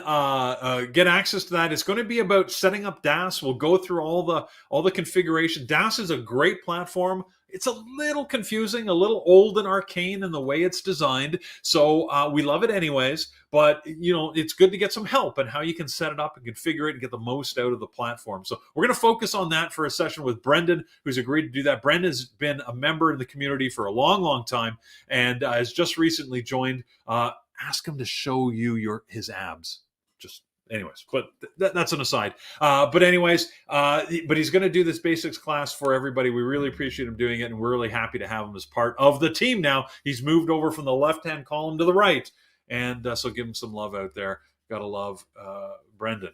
get access to that. It's going to be about setting up DAS. We'll go through all the configuration. DAS is a great platform. It's a little confusing, a little old and arcane in the way it's designed. So we love it anyways. But it's good to get some help on how you can set it up and configure it and get the most out of the platform. So we're going to focus on that for a session with Brendan, who's agreed to do that. Brendan has been a member in the community for a long, long time and has just recently joined. Ask him to show you his abs. Just anyways, but that's an aside. But anyways, but he's going to do this basics class for everybody. We really appreciate him doing it, and we're really happy to have him as part of the team now. He's moved over from the left-hand column to the right, and so give him some love out there. Gotta love Brendan.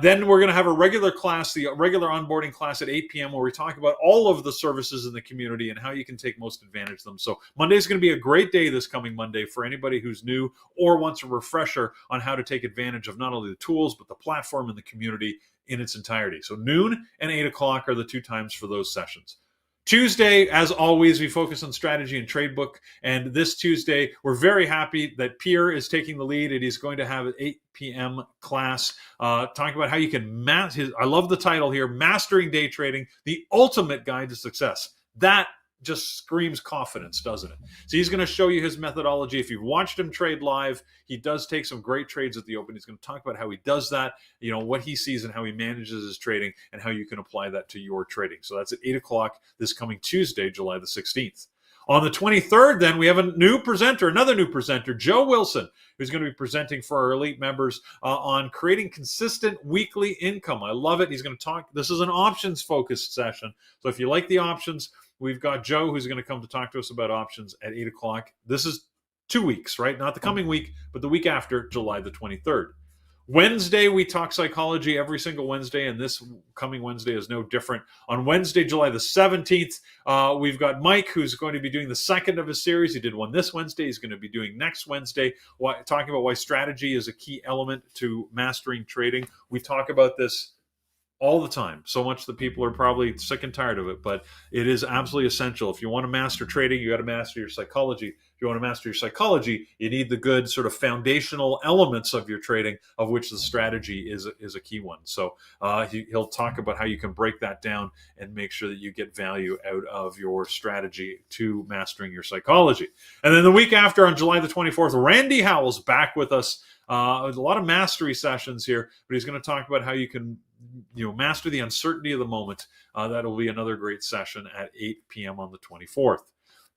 Then we're going to have a regular class, the regular onboarding class at 8 p.m. where we talk about all of the services in the community and how you can take most advantage of them. So Monday is going to be a great day this coming Monday for anybody who's new or wants a refresher on how to take advantage of not only the tools, but the platform and the community in its entirety. So noon and 8 o'clock are the 2 times for those sessions. Tuesday, as always, we focus on strategy and trade book. And this Tuesday, we're very happy that Pierre is taking the lead, and he's going to have an 8 p.m. class talking about how you can I love the title here, Mastering Day Trading, the Ultimate Guide to Success. That just screams confidence, doesn't it? So he's going to show you his methodology. If you've watched him trade live, he does take some great trades at the open. He's going to talk about how he does that, what he sees and how he manages his trading and how you can apply that to your trading. So that's at 8 o'clock this coming Tuesday, July the 16th. On the 23rd, then, we have another new presenter, Joe Wilson, who's going to be presenting for our elite members on creating consistent weekly income. I love it. He's going to talk. This is an options-focused session. So if you like the options, we've got Joe who's going to come to talk to us about options at 8 o'clock. This is 2 weeks, right? Not the coming week, but the week after, July the 23rd. Wednesday, we talk psychology every single Wednesday, and this coming Wednesday is no different. On Wednesday, July the 17th, we've got Mike, who's going to be doing the second of a series. He did one this Wednesday. He's going to be doing next Wednesday, talking about why strategy is a key element to mastering trading. We talk about this all the time, so much that people are probably sick and tired of it, but it is absolutely essential. If you want to master trading, you got to master your psychology. If you want to master your psychology, you need the good sort of foundational elements of your trading, of which the strategy is a key one. So he'll talk about how you can break that down and make sure that you get value out of your strategy to mastering your psychology. And then the week after, on July the 24th, Randy Howell's back with us. A lot of mastery sessions here, but he's going to talk about how you can master the uncertainty of the moment. That'll be another great session at 8 p.m. on the 24th.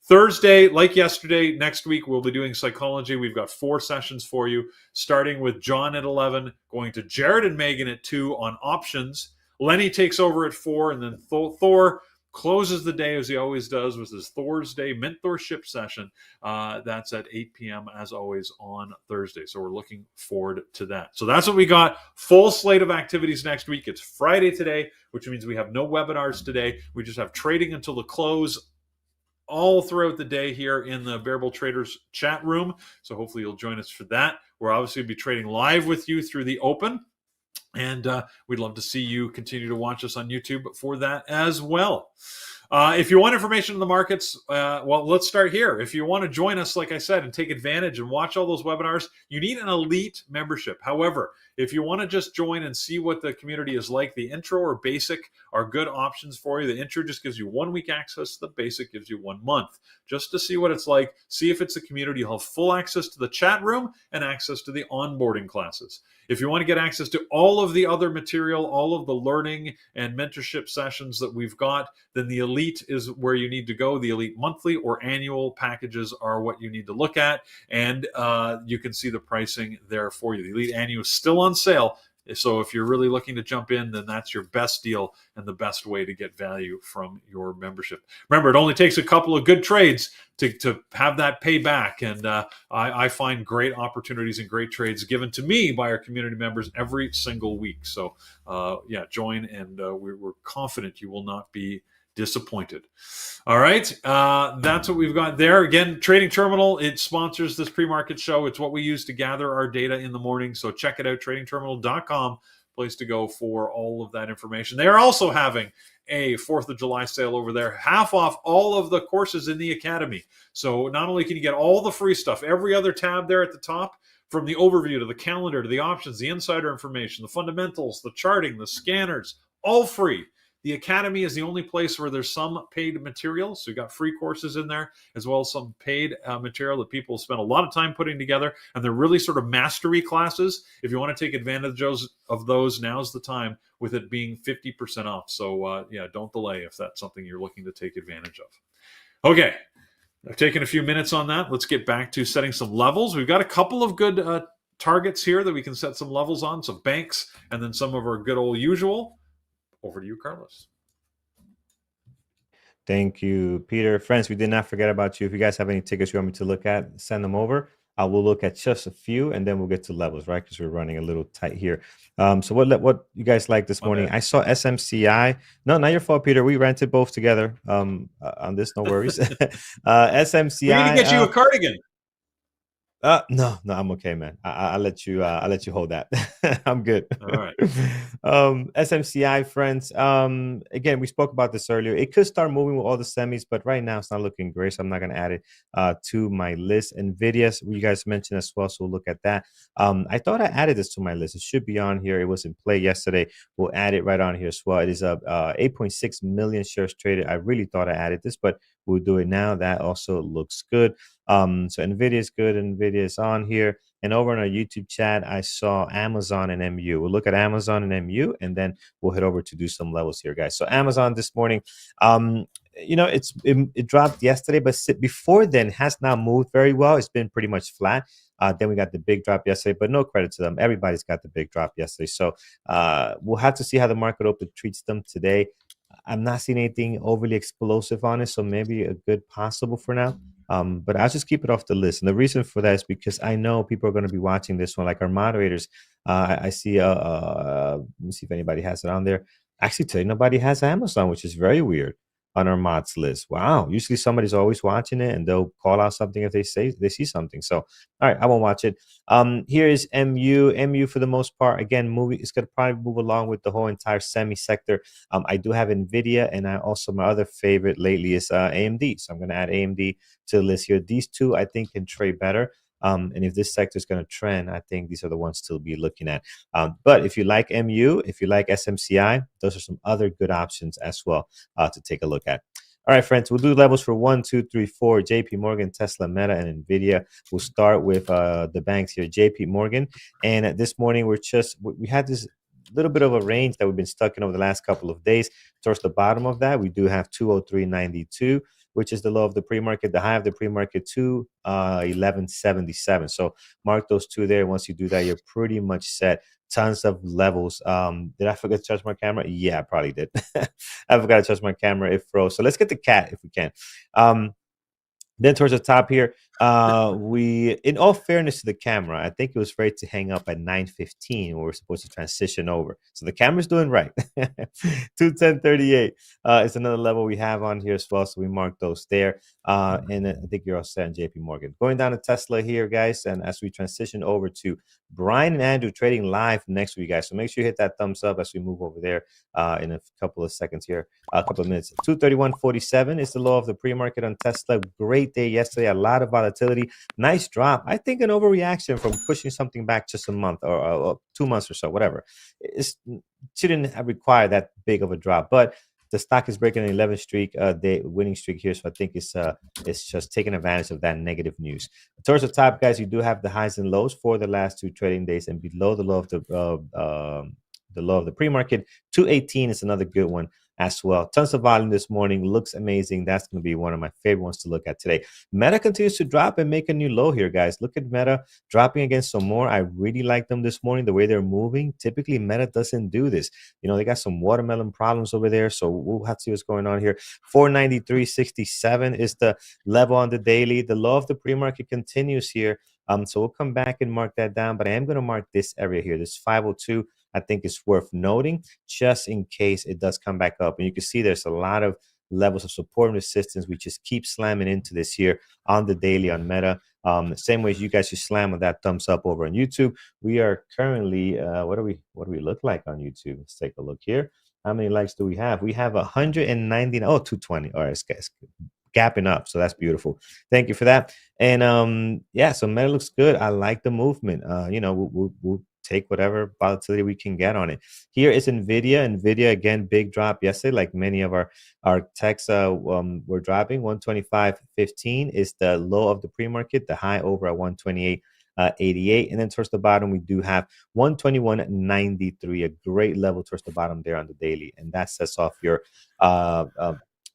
Thursday, like yesterday, next week, we'll be doing psychology. We've got 4 sessions for you, starting with John at 11, going to Jared and Megan at 2 on options. Lenny takes over at 4, and then Thor closes the day, as he always does, with his Thursday mentorship session. That's at 8 p.m. as always on Thursday. So we're looking forward to that. So that's what we got. Full slate of activities next week. It's Friday today, which means we have no webinars today. We just have trading until the close all throughout the day here in the Bearable Traders chat room. So hopefully you'll join us for that. We're obviously going to be trading live with you through the open. And we'd love to see you continue to watch us on YouTube for that as well. If you want information on the markets, well, let's start here. If you want to join us, like I said, and take advantage and watch all those webinars, you need an elite membership. However, if you want to just join and see what the community is like, the intro or basic are good options for you. The intro just gives you 1 week access. The basic gives you 1 month, just to see what it's like, see if it's a community. You'll have full access to the chat room and access to the onboarding classes. If you want to get access to all of the other material, all of the learning and mentorship sessions that we've got, then the Elite is where you need to go. The Elite monthly or annual packages are what you need to look at, and you can see the pricing there for you. The Elite annual is still on sale, so if you're really looking to jump in, then that's your best deal and the best way to get value from your membership. Remember, it only takes a couple of good trades to have that pay back, and I find great opportunities and great trades given to me by our community members every single week. So yeah, join, and we're confident you will not be disappointed. All right, that's what we've got there. Again, Trading Terminal, it sponsors this pre-market show. It's what we use to gather our data in the morning. So check it out, tradingterminal.com, place to go for all of that information. They are also having a 4th of July sale over there, half off all of the courses in the Academy. So not only can you get all the free stuff, every other tab there at the top, from the overview to the calendar to the options, the insider information, the fundamentals, the charting, the scanners, all free. The Academy is the only place where there's some paid material. So you've got free courses in there, as well as some paid material that people spend a lot of time putting together. And they're really sort of mastery classes. If you want to take advantage of those, now's the time, with it being 50% off. So yeah, don't delay if that's something you're looking to take advantage of. Okay, I've taken a few minutes on that. Let's get back to setting some levels. We've got a couple of good targets here that we can set some levels on. So banks, and then some of our good old usual. Over to you, Carlos. Thank you, Peter. Friends, we did not forget about you. If you guys have any tickets you want me to look at, send them over. We'll look at just a few, and then we'll get to levels, right? Because we're running a little tight here. So what you guys like this morning? I saw SMCI. No, not your fault, Peter. We rented both together on this. No worries. SMCI. We need to get you a cardigan. No, I'm okay, man. I'll let you hold that. I'm good. All right. SMCI, friends. Again, we spoke about this earlier. It could start moving with all the semis, but right now it's not looking great, so I'm not going to add it to my list. NVIDIA, you guys mentioned as well, so we'll look at that. I thought I added this to my list. It should be on here. It was in play yesterday. We'll add it right on here as well. It is 8.6 million shares traded. I really thought I added this, but we'll do it now. That also looks good. So NVIDIA is good. NVIDIA is on here. And over on our YouTube chat, I saw Amazon and MU. We'll look at Amazon and MU, and then we'll head over to do some levels here, guys. So Amazon this morning, it dropped yesterday, but before then has not moved very well. It's been pretty much flat. Then we got the big drop yesterday, but no credit to them. Everybody's got the big drop yesterday. So we'll have to see how the market open treats them today. I'm not seeing anything overly explosive on it, so maybe a good possible for now. But I'll just keep it off the list. And the reason for that is because I know people are going to be watching this one, like our moderators. I see. Let me see if anybody has it on there. Actually, today nobody has Amazon, which is very weird on our mods list. Wow. Usually somebody's always watching it and they'll call out something if they see something. So, all right, I won't watch it. Here is MU. MU for the most part, again, it's gonna probably move along with the whole entire semi sector. I do have Nvidia, and I also my other favorite lately is AMD. So I'm gonna add AMD to the list here. These two I think can trade better. And if this sector is going to trend, I think these are the ones to be looking at. But if you like MU, if you like SMCI, those are some other good options as well to take a look at. All right, friends, we'll do levels for 1, 2, 3, 4, JP Morgan, Tesla, Meta, and Nvidia. We'll start with the banks here, JP Morgan. And this morning, we had this little bit of a range that we've been stuck in over the last couple of days. Towards the bottom of that, we do have 203.92, which is the low of the pre-market, the high of the pre-market, 1177. So mark those two there. Once you do that, you're pretty much set. Tons of levels. Did I forget to touch my camera? Yeah, I probably did. I forgot to touch my camera. It froze. So let's get the cat if we can. Then towards the top here, in all fairness to the camera, I think it was right to hang up at 9:15 when we're supposed to transition over. So the camera's doing right. 210.38 is another level we have on here as well. So we mark those there. And I think you're all set in JP Morgan. Going down to Tesla here, guys. And as we transition over to Brian and Andrew trading live next week, guys. So make sure you hit that thumbs up as we move over there in a couple of seconds here, a couple of minutes. 231.47 is the low of the pre-market on Tesla. Great day yesterday, a lot of volatility, nice drop. I think an overreaction from pushing something back just a month or 2 months or so, whatever. It shouldn't require that big of a drop, but the stock is breaking an 11 streak day winning streak here, so I think it's just taking advantage of that negative news. Towards the top, guys, you do have the highs and lows for the last 2 trading days, and below the low of the pre-market, 218 is another good one as well. Tons of volume this morning. Looks amazing. That's going to be one of my favorite ones to look at today. Meta continues to drop and make a new low here, guys. Look at Meta dropping against some more. I really like them this morning, the way they're moving. Typically, Meta doesn't do this. They got some watermelon problems over there, so we'll have to see what's going on here. 493.67 is the level on the daily. The low of the pre-market continues here. So we'll come back and mark that down, but I am going to mark this area here, this 502. I think it's worth noting just in case it does come back up. And you can see there's a lot of levels of support and resistance. We just keep slamming into this here on the daily on Meta. Same way as you guys should slam with that thumbs up over on YouTube. We are currently, what do we look like on YouTube? Let's take a look here. How many likes do we have? We have 190. 220. All right, it's gapping up, so that's beautiful. Thank you for that. And yeah, so Meta looks good. I like the movement. We'll take whatever volatility we can get on it. Here is Nvidia again, big drop yesterday, like many of our techs were dropping. 125.15 is the low of the pre-market, the high over at 128.88, and then towards the bottom we do have 121.93, a great level towards the bottom there on the daily, and that sets off your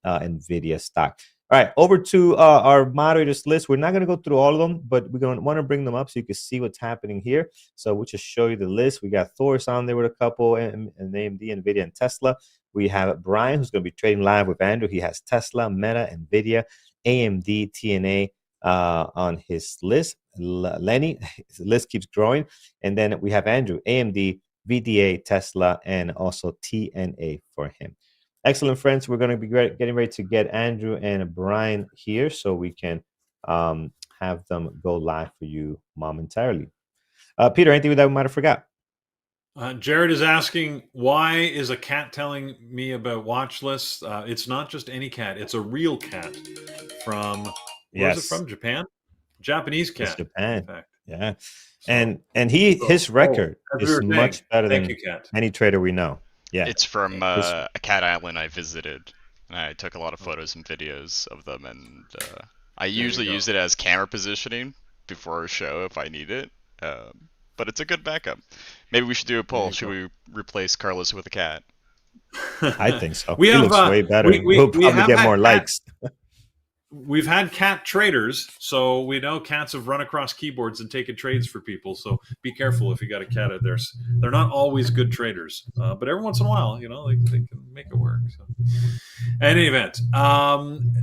Nvidia stock. All right, over to our moderators list. We're not going to go through all of them, but we're going to want to bring them up so you can see what's happening here. So we'll just show you the list. We got Thor's on there with a couple, and AMD, NVIDIA, and Tesla. We have Brian, who's going to be trading live with Andrew. He has Tesla, Meta, NVIDIA, AMD, TNA on his list. Lenny, his list keeps growing. And then we have Andrew, AMD, VDA, Tesla, and also TNA for him. Excellent, friends. We're going to be getting ready to get Andrew and Brian here so we can have them go live for you momentarily. Peter, anything that we might have forgot? Jared is asking, why is a cat telling me about watch lists? It's not just any cat. It's a real cat from, where is it from? Japan? Japanese cat. It's Japan. In fact. Yeah. So, and his record is much better than any trader we know. Yeah, it's from a cat island I visited. I took a lot of photos and videos of them, and I usually use it as camera positioning before a show if I need it. But it's a good backup. Maybe we should do a poll. Should we replace Carlos with a cat? I think so. we He have looks way better. We'll we probably have get had more cat likes. we've had cat traders, so we know cats have run across keyboards and taken trades for people. So be careful if you got a cat out there. They're not always good traders, but every once in a while, they can make it work. So. In any event,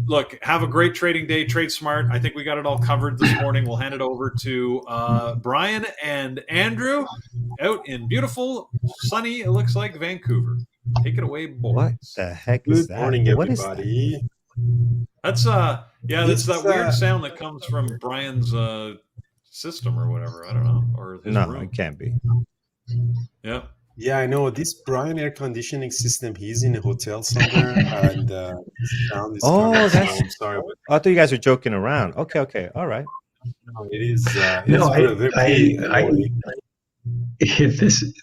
look, have a great trading day. Trade smart. I think we got it all covered this morning. We'll hand it over to Brian and Andrew out in beautiful, sunny, it looks like Vancouver. Take it away, What boys. the heck is Good that? morning, What is that? everybody. That's that's This that weird sound that comes from Brian's system or whatever. I don't know, or his No, room. it can't be. Yeah. yeah, I know this Brian air conditioning system. He's in a hotel somewhere, and sound is Oh, coming. So that's. I'm sorry, but I thought you guys were joking around. Okay, all right. no, it No, is very, very annoying.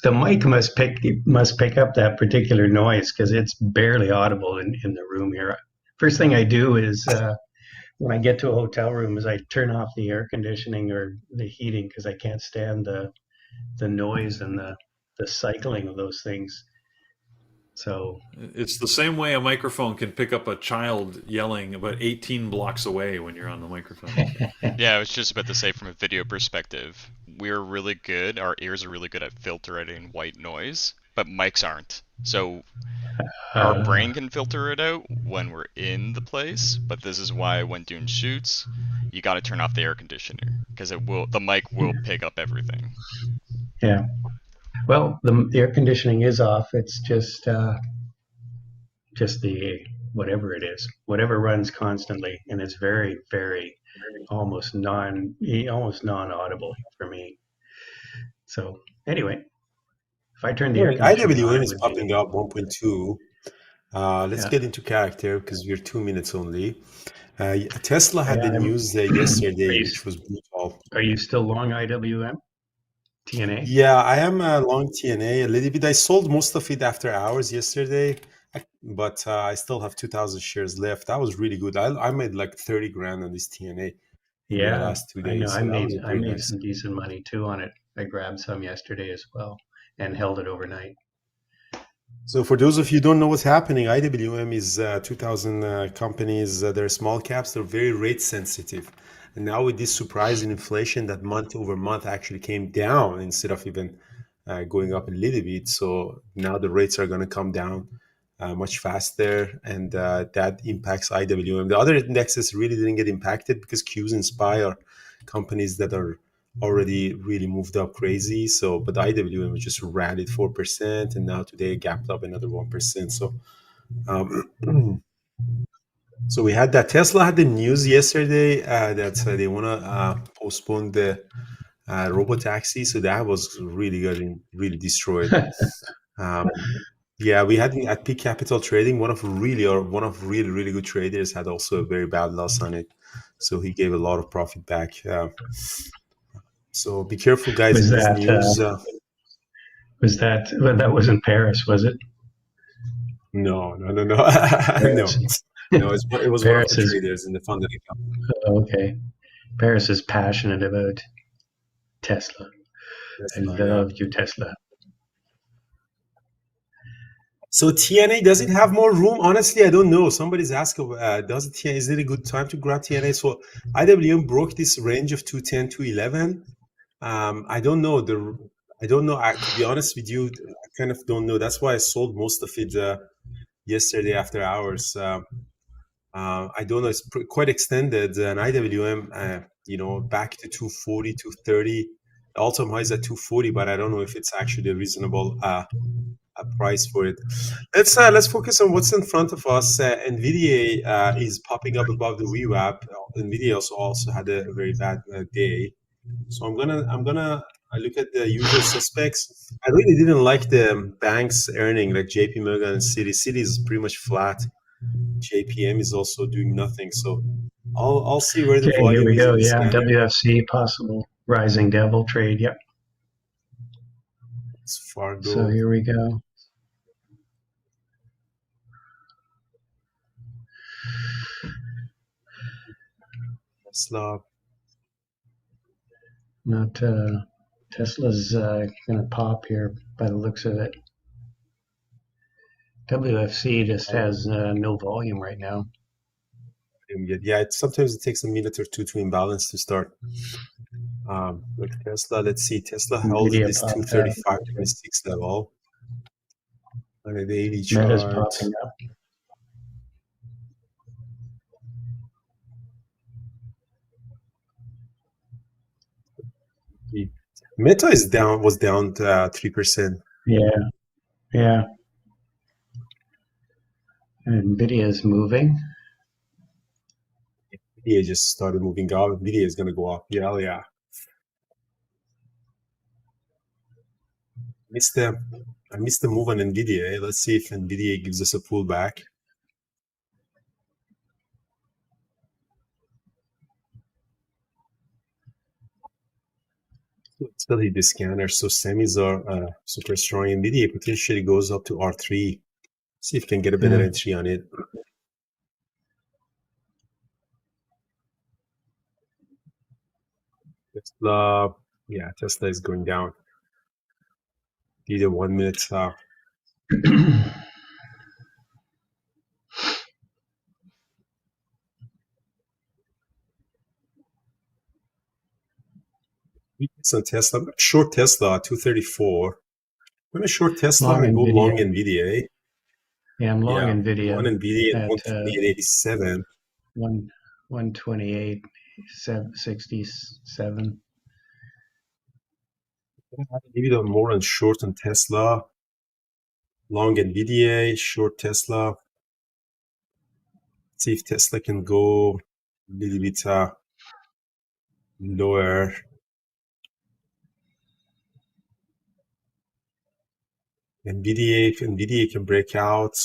the mic must pick up that particular noise because it's barely audible in the room here. First thing I do is when I get to a hotel room is I turn off the air conditioning or the heating because I can't stand the noise and the cycling of those things. So It's the same way a microphone can pick up a child yelling about 18 blocks away when you're on the microphone. Yeah, I was just about to say from a video perspective, we're really good, our ears are really good at filtering white noise, but mics aren't. So our brain can filter it out when we're in the place, but this is why when doing shoots, you got to turn off the air conditioner because the mic will pick up everything. yeah, well, the air conditioning is off. It's just the whatever runs constantly, and it's very, very almost non-audible for me. So anyway, if I turn the air conditioning on, IWM it is would be popping up 1.2. Let's yeah. get into character because we're 2 minutes only. Tesla had the Um, news yesterday, which was brutal. Are you still long IWM? TNA? Yeah, I am a long TNA a little bit. I sold most of it after hours yesterday, but I still have 2,000 shares left. That was really good. I made like 30 grand on this TNA in the Yeah, last 2 I know. days, so that was I pretty made nice. some decent money too on it. I grabbed some yesterday as well and held it overnight. So for those of you who don't know what's happening, IWM is 2,000 companies. They're small caps. They're very rate sensitive. And now with this surprise in inflation that month over month actually came down instead of even going up a little bit. So now the rates are going to come down much faster, and that impacts IWM. The other indexes really didn't get impacted because Qs and SPY are companies that are already really moved up crazy. So, but IWM just rallied 4%, and now today gapped up another 1%. So, so we had that. Tesla had the news yesterday that they want to postpone the robotaxi. So that was really getting really destroyed. Yeah, we had at Peak Capital Trading one of really good traders had also a very bad loss on it. So he gave a lot of profit back. So be careful, guys, Was in this that news. well, that wasn't Paris, was it? No, no, no, no, no, Paris. no. It was one of the Paris is traders in the fund that account. okay. Paris is passionate about Tesla. I Tesla, yeah. love you, Tesla. So TNA, does it have more room? Honestly, I don't know. Somebody's asking, is it a good time to grab TNA? So IWM broke this range of 210, 211. I don't know. I don't know. To be honest with you, I kind of don't know. That's why I sold most of it yesterday after hours. I don't know. It's quite extended. And IWM, back to 240, 230. The all-time high is at 240, but I don't know if it's actually a reasonable price for it. Let's focus on what's in front of us. Nvidia is popping up above the VWAP. Nvidia also had a very bad day. So I'm gonna look at the usual suspects. I really didn't like the banks earning like JP Morgan and Citi. Citi is pretty much flat. JPM is also doing nothing. So I'll see where the Okay, here volume we is go. in the Yeah, scanner. WFC possible rising devil trade. Yep. It's Fargo. So here we go. Tesla. Not Tesla's going to pop here by the looks of it. WFC just has no volume right now. Yeah, sometimes it takes a minute or two to imbalance to start. With Tesla, let's see. Tesla held Nvidia this popped up. 235.26 level on a daily Meta's chart. popping up. Meta was down 3%. Yeah. Nvidia is moving. Nvidia just started moving up. Nvidia is going to go up. Yeah. I missed the move on Nvidia. Let's see if Nvidia gives us a pullback. Still hit the scanner, so semis are super strong. Nvidia potentially goes up to R3. See if we can get a better entry on it. Tesla is going down. Need a 1 minute. Weakness on Tesla. I'm going to short Tesla at 234. I'm going to short Tesla Long and go Nvidia. long Nvidia. Yeah, I'm long Nvidia. Long Nvidia at at 128.87. 128.67. Maybe the more on short on Tesla. Long Nvidia, short Tesla. See if Tesla can go a little bit lower. Nvidia, if Nvidia can break out.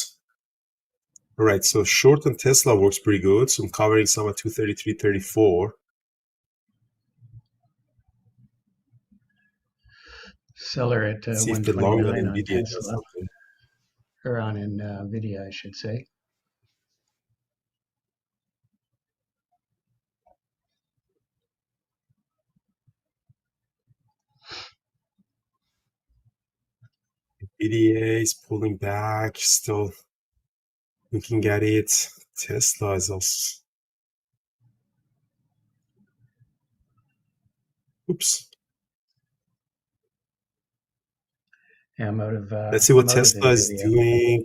All right, so short on Tesla works pretty good. So I'm covering some at 233.34. Seller at See if the long on 129 on Nvidia does Tesla. something. Or on Nvidia, I should say. Nvidia is pulling back, still looking at it. Tesla is also. Oops. Yeah, I'm out of. Let's see what I'm out of Tesla is Nvidia. doing.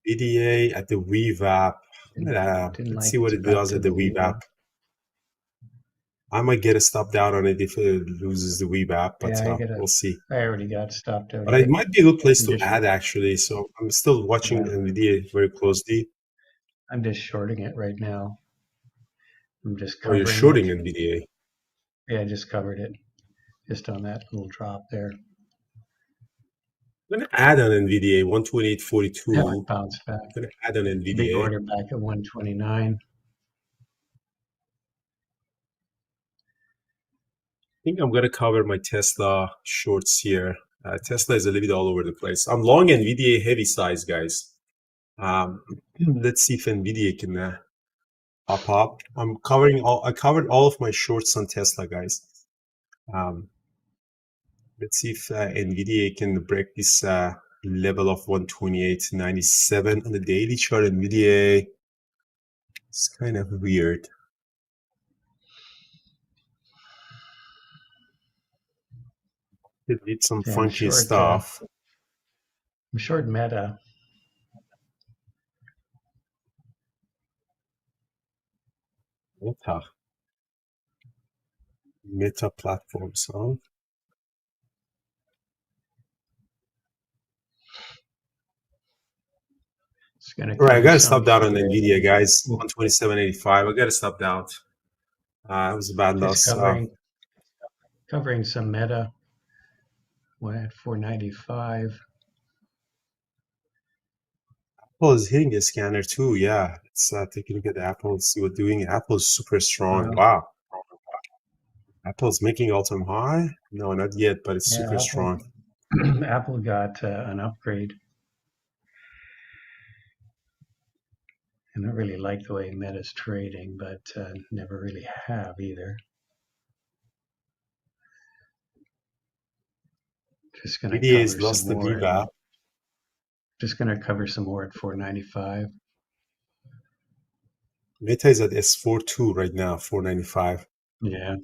Nvidia at the VWAP. Didn't Let's like see what its it back does to at the the VWAP. I might get a stop down on it if it loses the VWAP, but we'll see. I already got stopped out. But it might be a good place to add, actually. So I'm still watching Nvidia very closely. I'm just shorting it right now. I'm just covering. Oh, you're shorting Nvidia. Yeah, I just covered it, just on that little drop there. I'm going to add on NVDA 128.42. Yeah, it bounced back. I'm going to add on NVDA. Big order back at 129. I think I'm going to cover my Tesla shorts here. Tesla is a little bit all over the place. I'm long NVDA heavy size, guys. Let's see if NVIDIA can pop up. I covered all of my shorts on Tesla, guys. Let's see if NVIDIA can break this level of 128.97 on the daily chart. NVIDIA is kind of weird. It did some funky stuff. I'm short Meta. Meta platforms, huh? All right, I got to stop down on NVIDIA, guys. 127.85. I got to stop down. It was a bad loss. Covering some Meta. Went at 495. Apple is hitting the scanner too. Yeah, let's take a look at Apple and see what's doing. Apple is super strong. Wow. Apple's making all-time high? No, not yet, but it's super strong. Apple got an upgrade. I don't really like the way Meta's trading, but never really have either. Just going to cover lost some the more. VWAP. Just going to cover some more at 495. Meta is at S42 right now, 495. Yeah,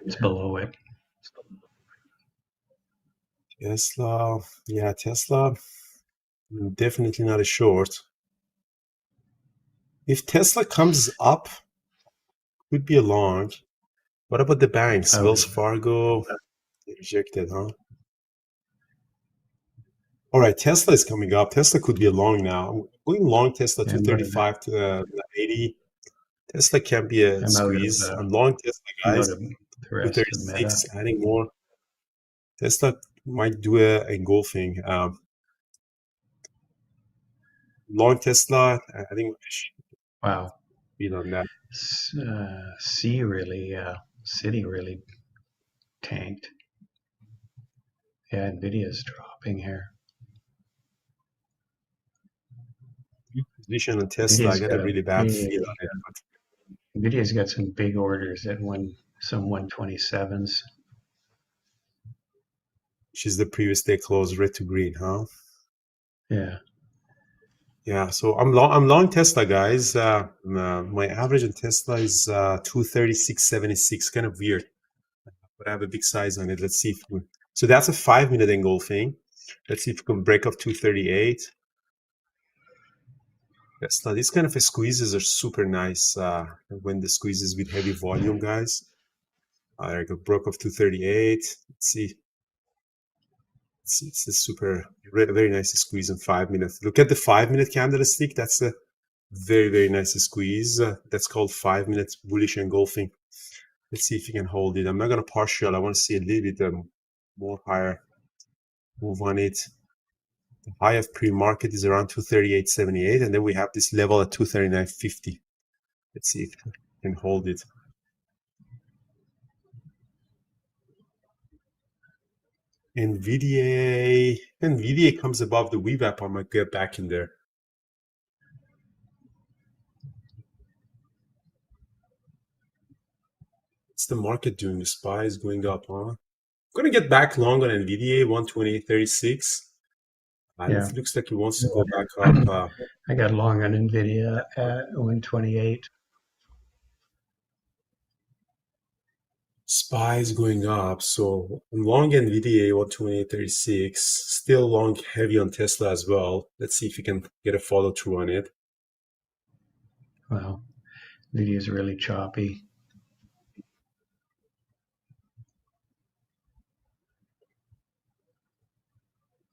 it's below it. Tesla, yeah, Tesla, definitely not a short. If Tesla comes up, could be a long. What about the banks? Oh, Wells Fargo, they rejected, huh? All right, Tesla is coming up. Tesla could be a long now. I'm going long Tesla, yeah, I'm out of 235 to 80. Tesla can be a I'm out of squeeze. I'm long Tesla, I'm out guys. of the rest of Meta. 236, adding more. Tesla might do a engulfing. Long Tesla, I think we should Wow. be on that. City really tanked. Yeah, Nvidia's dropping here. Position on Tesla, I got a really bad feel on it. Nvidia's got some big orders at some 127s. Which is the previous day close, red to green, huh? Yeah. Yeah, so I'm long Tesla, guys. My average on Tesla is 236.76, kind of weird, but I have a big size on it. Let's see if we, so that's a 5-minute engulfing. Let's see if we can break up 238. Tesla, these kind of squeezes are super nice when the squeezes with heavy volume, guys. I got broke off 238. Let's see. It's a super, very nice squeeze in 5 minutes. Look at the 5-minute candlestick. That's a very, very nice squeeze. That's called 5 minutes bullish engulfing. Let's see if you can hold it. I'm not going to partial. I want to see a little bit more higher move on it. The high of pre-market is around 238.78, and then we have this level at 239.50. Let's see if we can hold it. NVIDIA comes above the VWAP. I might get back in there. What's the market doing? The SPY is going up, huh? I'm going to get back long on NVIDIA, 128.36. Yeah. It looks like it wants to go back up. I got long on Nvidia at 128. SPY is going up, so I'm long NVIDIA 128.36. Still long heavy on Tesla as well. Let's see if we can get a follow through on it. Wow, Nvidia is really choppy.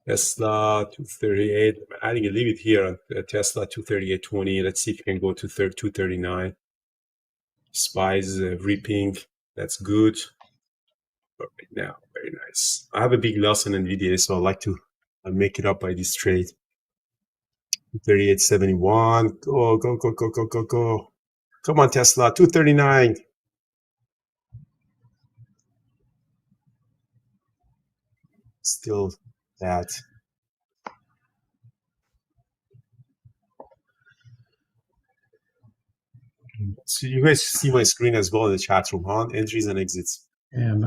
Tesla 238. I'm adding a little bit here on Tesla 238.20. Let's see if we can go to 239. SPY is ripping. That's good. But right now, very nice. I have a big loss on NVIDIA, so I like to make it up by this trade. 38.71. Go, go, go, go, go, go, go. Come on, Tesla. 239. Still that. So you guys see my screen as well in the chat room, huh? Entries and exits. Yeah, I'm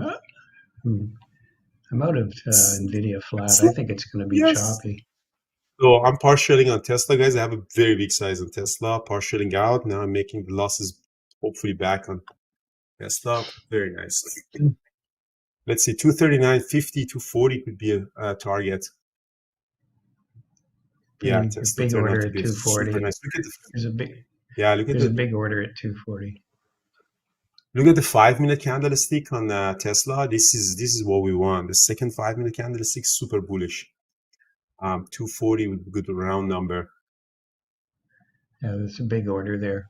out of Nvidia flat. I think it's going to be choppy. So I'm partialing on Tesla, guys. I have a very big size on Tesla. Partialing out. Now I'm making the losses hopefully back on Tesla. Very nice. Let's see, 239.50, 240 could be a target. Yeah, Tesla big turned out order to at be 240. super nice. Look at There's a big a big order at 240. Look at the 5-minute candlestick on Tesla. This is what we want. The second 5-minute candlestick, super bullish. 240 with a good round number. Yeah, there's a big order there.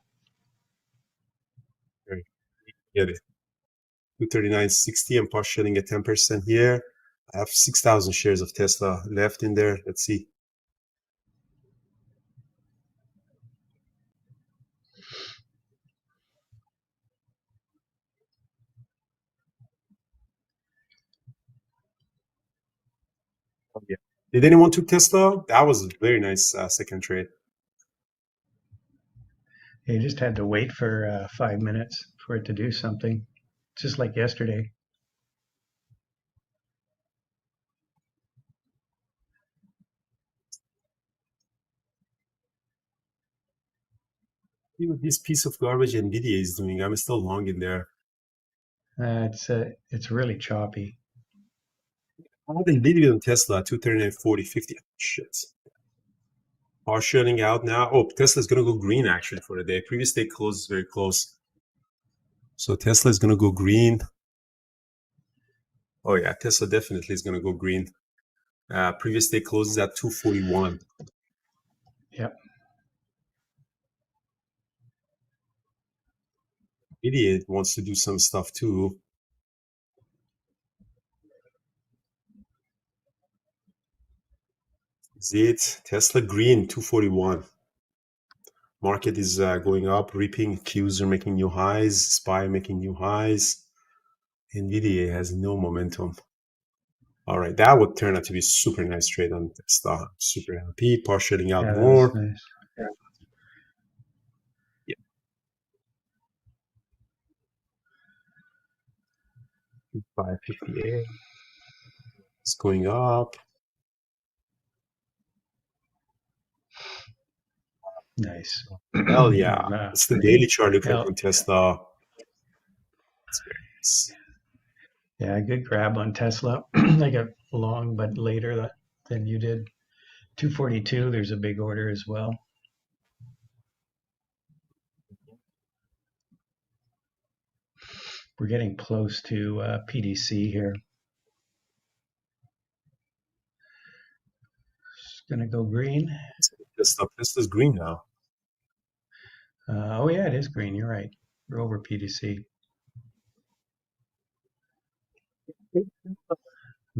Get it. 239.60. I'm partialing at 10% here. I have 6,000 shares of Tesla left in there. Let's see. Oh, yeah. Did anyone took Tesla? That was a very nice second trade. You just had to wait for 5 minutes for it to do something, just like yesterday. See what this piece of garbage NVIDIA is doing. I'm still long in there. It's really choppy. How did NVIDIA on Tesla 239, 40, 50? Shit. Partialing out now. Oh, Tesla's going to go green actually for the day. Previous day close is very close. So Tesla is going to go green. Oh yeah, Tesla definitely is going to go green. Previous day closes at 241. Yep. Idiot wants to do some stuff too. Is it Tesla green 241? Market is going up, reaping. Qs are making new highs. SPY making new highs. NVIDIA has no momentum. All right, that would turn out to be a super nice trade on Tesla. I'm super happy. Partialing out Yeah, more. that was nice. Yeah. 558. It's going up. Nice. Hell yeah. It's the daily chart looking on Tesla. It's very nice. Yeah, good grab on Tesla. I got long, but later than you did. 242, there's a big order as well. We're getting close to PDC here. It's going to go green. Tesla's green now. Oh, yeah, it is green. You're right. We're over PDC.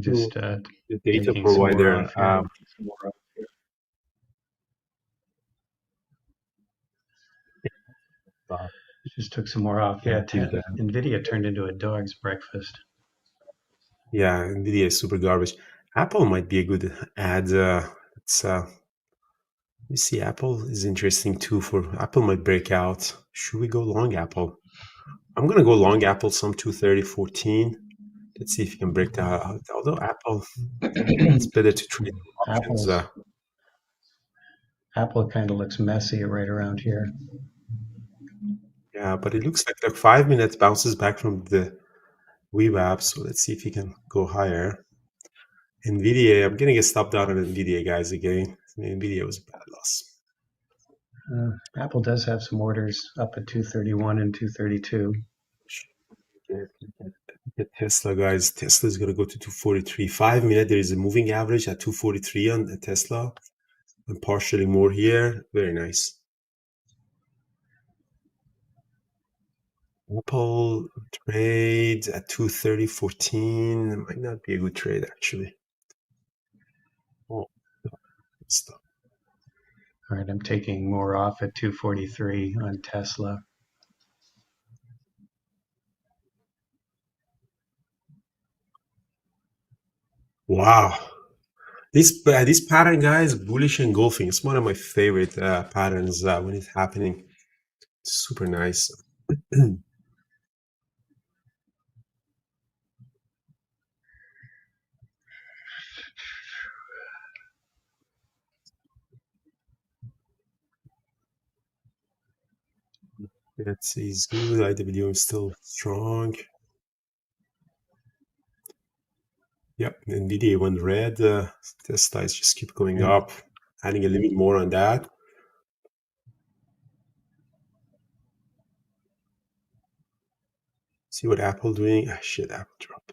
Just the data taking some more provider. off here. Just took some more off. Yeah, NVIDIA turned into a dog's breakfast. Yeah, NVIDIA is super garbage. Apple might be a good ad. You see, Apple is interesting too. For Apple might break out. Should we go long Apple? I'm gonna go long Apple some 230.14. Let's see if you can break that out. Although Apple, it's better to trade options. Apple kind of looks messy right around here. Yeah, but it looks like 5 minutes bounces back from the VWAP. So let's see if you can go higher. NVIDIA, I'm getting a stop down on NVIDIA, guys, again. NVIDIA was a bad loss. Apple does have some orders up at 231 and 232. At Tesla, guys. Tesla is going to go to 243. 5 minute, there is a moving average at 243 on the Tesla. And partially more here. Very nice. Apple trade at 230.14. It might not be a good trade, actually. Oh, stop. All right, I'm taking more off at 243 on Tesla. Wow. This pattern, guys, bullish engulfing. It's one of my favorite patterns when it's happening. It's super nice. Let's see, it's good. IW is still strong. Yep, NVIDIA went red. Tesla is just keep going up. Adding a little bit more on that. See what Apple doing. Ah, shit, Apple dropped.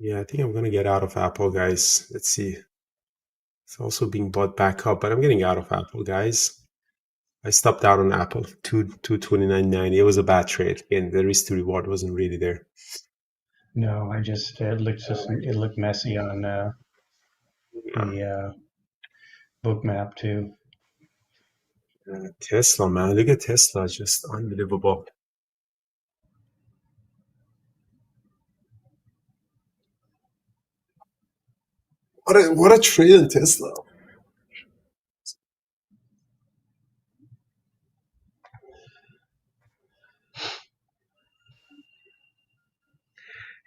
Yeah, I think I'm gonna get out of Apple, guys. Let's see. It's also being bought back up, but I'm getting out of Apple, guys. I stopped out on Apple 229.90. It was a bad trade. Again, the risk to reward wasn't really there. No, I just it looked messy on the book map too. Tesla, man, look at Tesla, just unbelievable. What a trade in Tesla.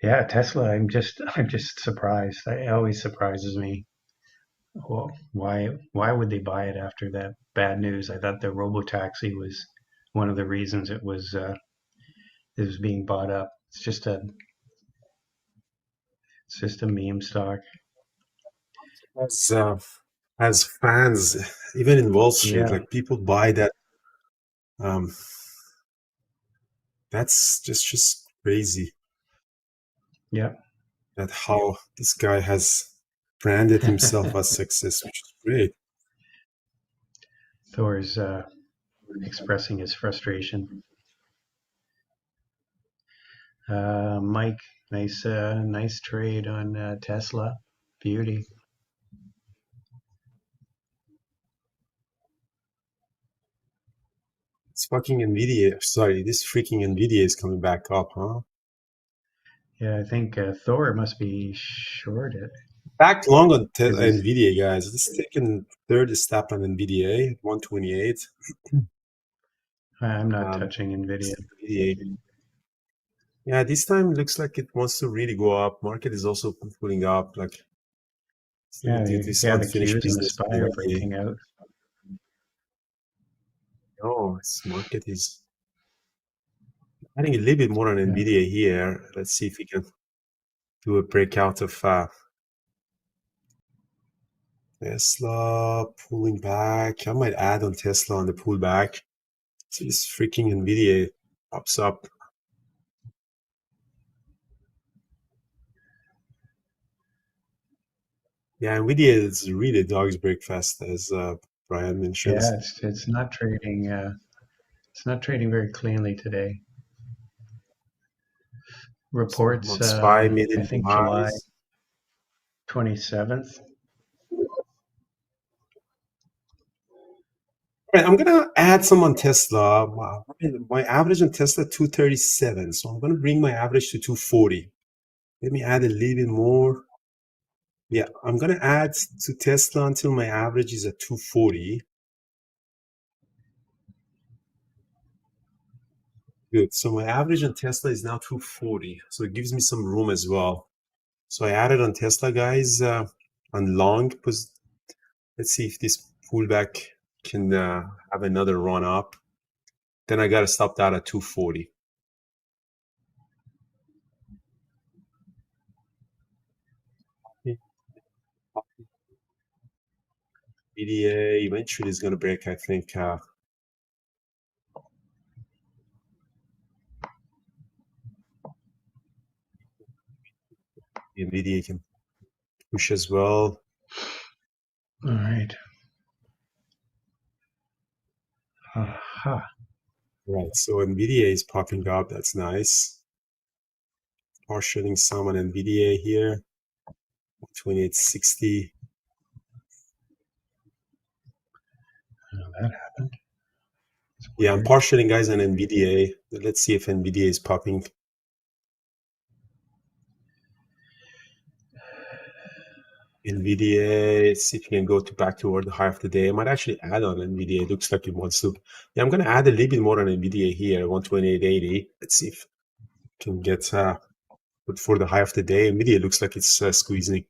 Yeah, Tesla. I'm just surprised. It always surprises me. Well, why would they buy it after that bad news? I thought the robotaxi was one of the reasons it was being bought up. It's just a meme stock. As fans, even in Wall Street, Yeah. like people buy that. That's just crazy. Yeah. That how this guy has branded himself as success, which is great. Thor's expressing his frustration. Mike, nice trade on Tesla. Beauty. It's fucking Nvidia. Sorry, this freaking Nvidia is coming back up, huh? Yeah, I think Thor must be short it. Back long on Because he's Nvidia, guys. Let's take a third step on Nvidia, 128. I'm not touching Nvidia. Nvidia. Yeah, this time it looks like it wants to really go up. Market is also pulling up. Like, Yeah, this the unfinished Qs and the business. SPY are breaking out. Oh, this market is adding a little bit more on Yeah. Nvidia here. Let's see if we can do a breakout of Tesla pulling back. I might add on Tesla on the pullback. See this freaking Nvidia pops up. Yeah, Nvidia is really dog's breakfast, as Brian mentions. Yeah, it's not trading. It's not trading very cleanly today. Reports. SPY I made think highs. July 27th. All right, I'm gonna add some on Tesla. My average on Tesla 237, so I'm gonna bring my average to 240. Let me add a little bit more. Yeah, I'm gonna add to Tesla until my average is at 240. Good. So my average on Tesla is now 240. So it gives me some room as well. So I added on Tesla, guys, on long, because let's see if this pullback can have another run up. Then I got to stop that at 240. BDA eventually is going to break, I think. NVIDIA can push as well. All right. Aha. Right. So NVIDIA is popping up. That's nice. Partialing some on NVIDIA here. 2860. Oh, that happened. Yeah, I'm partialing, guys, on NVIDIA. Let's see if NVIDIA is popping. NVIDIA, let's see if you can go back toward the high of the day. I might actually add on NVIDIA. It looks like it wants to. Yeah, I'm going to add a little bit more on NVIDIA here, 128.80. Let's see if I can get but for the high of the day. NVIDIA looks like it's squeezing.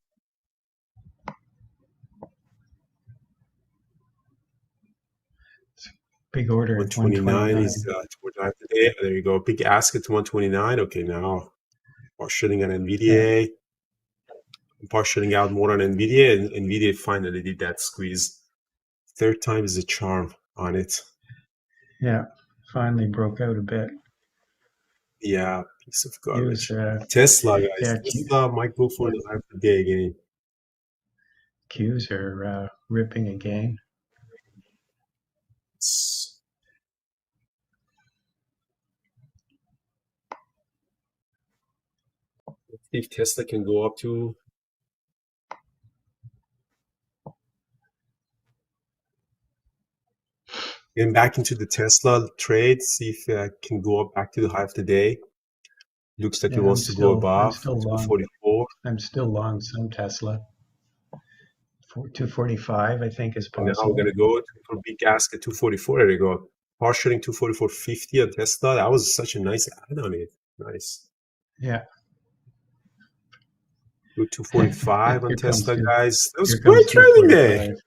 Big order. 129 is toward the high of the day. There you go. Big ask at 129. Okay, now partialing on NVIDIA. Yeah. Partialing out more on NVIDIA, and NVIDIA finally did that squeeze. Third time is a charm on it. Yeah, finally broke out a bit. Yeah, piece of garbage. Qs, Tesla, guys. yeah, Tesla might go for the high of the day again. Qs are ripping again. If Tesla can go up to getting back into the Tesla trade, see if it can go up back to the high of the day. Looks like it wants to go above. I'm still long. 244. I'm still long some Tesla. 245, I think, is And now possible. we're gonna go for big ask at 244. There you go. Partialing 244.50 on Tesla. That was such a nice add on it. Nice. Yeah. Go 245 on Here comes Tesla, guys. That was here great comes trading day. 245.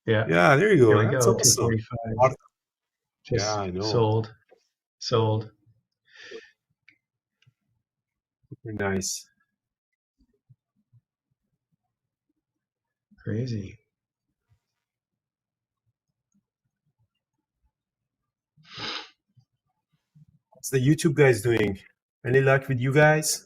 Yeah. Yeah, there you Here go. we That's go. awesome. 245. Yeah, Just I know. sold. Super nice. Crazy. What's the YouTube guys doing? Any luck with you guys?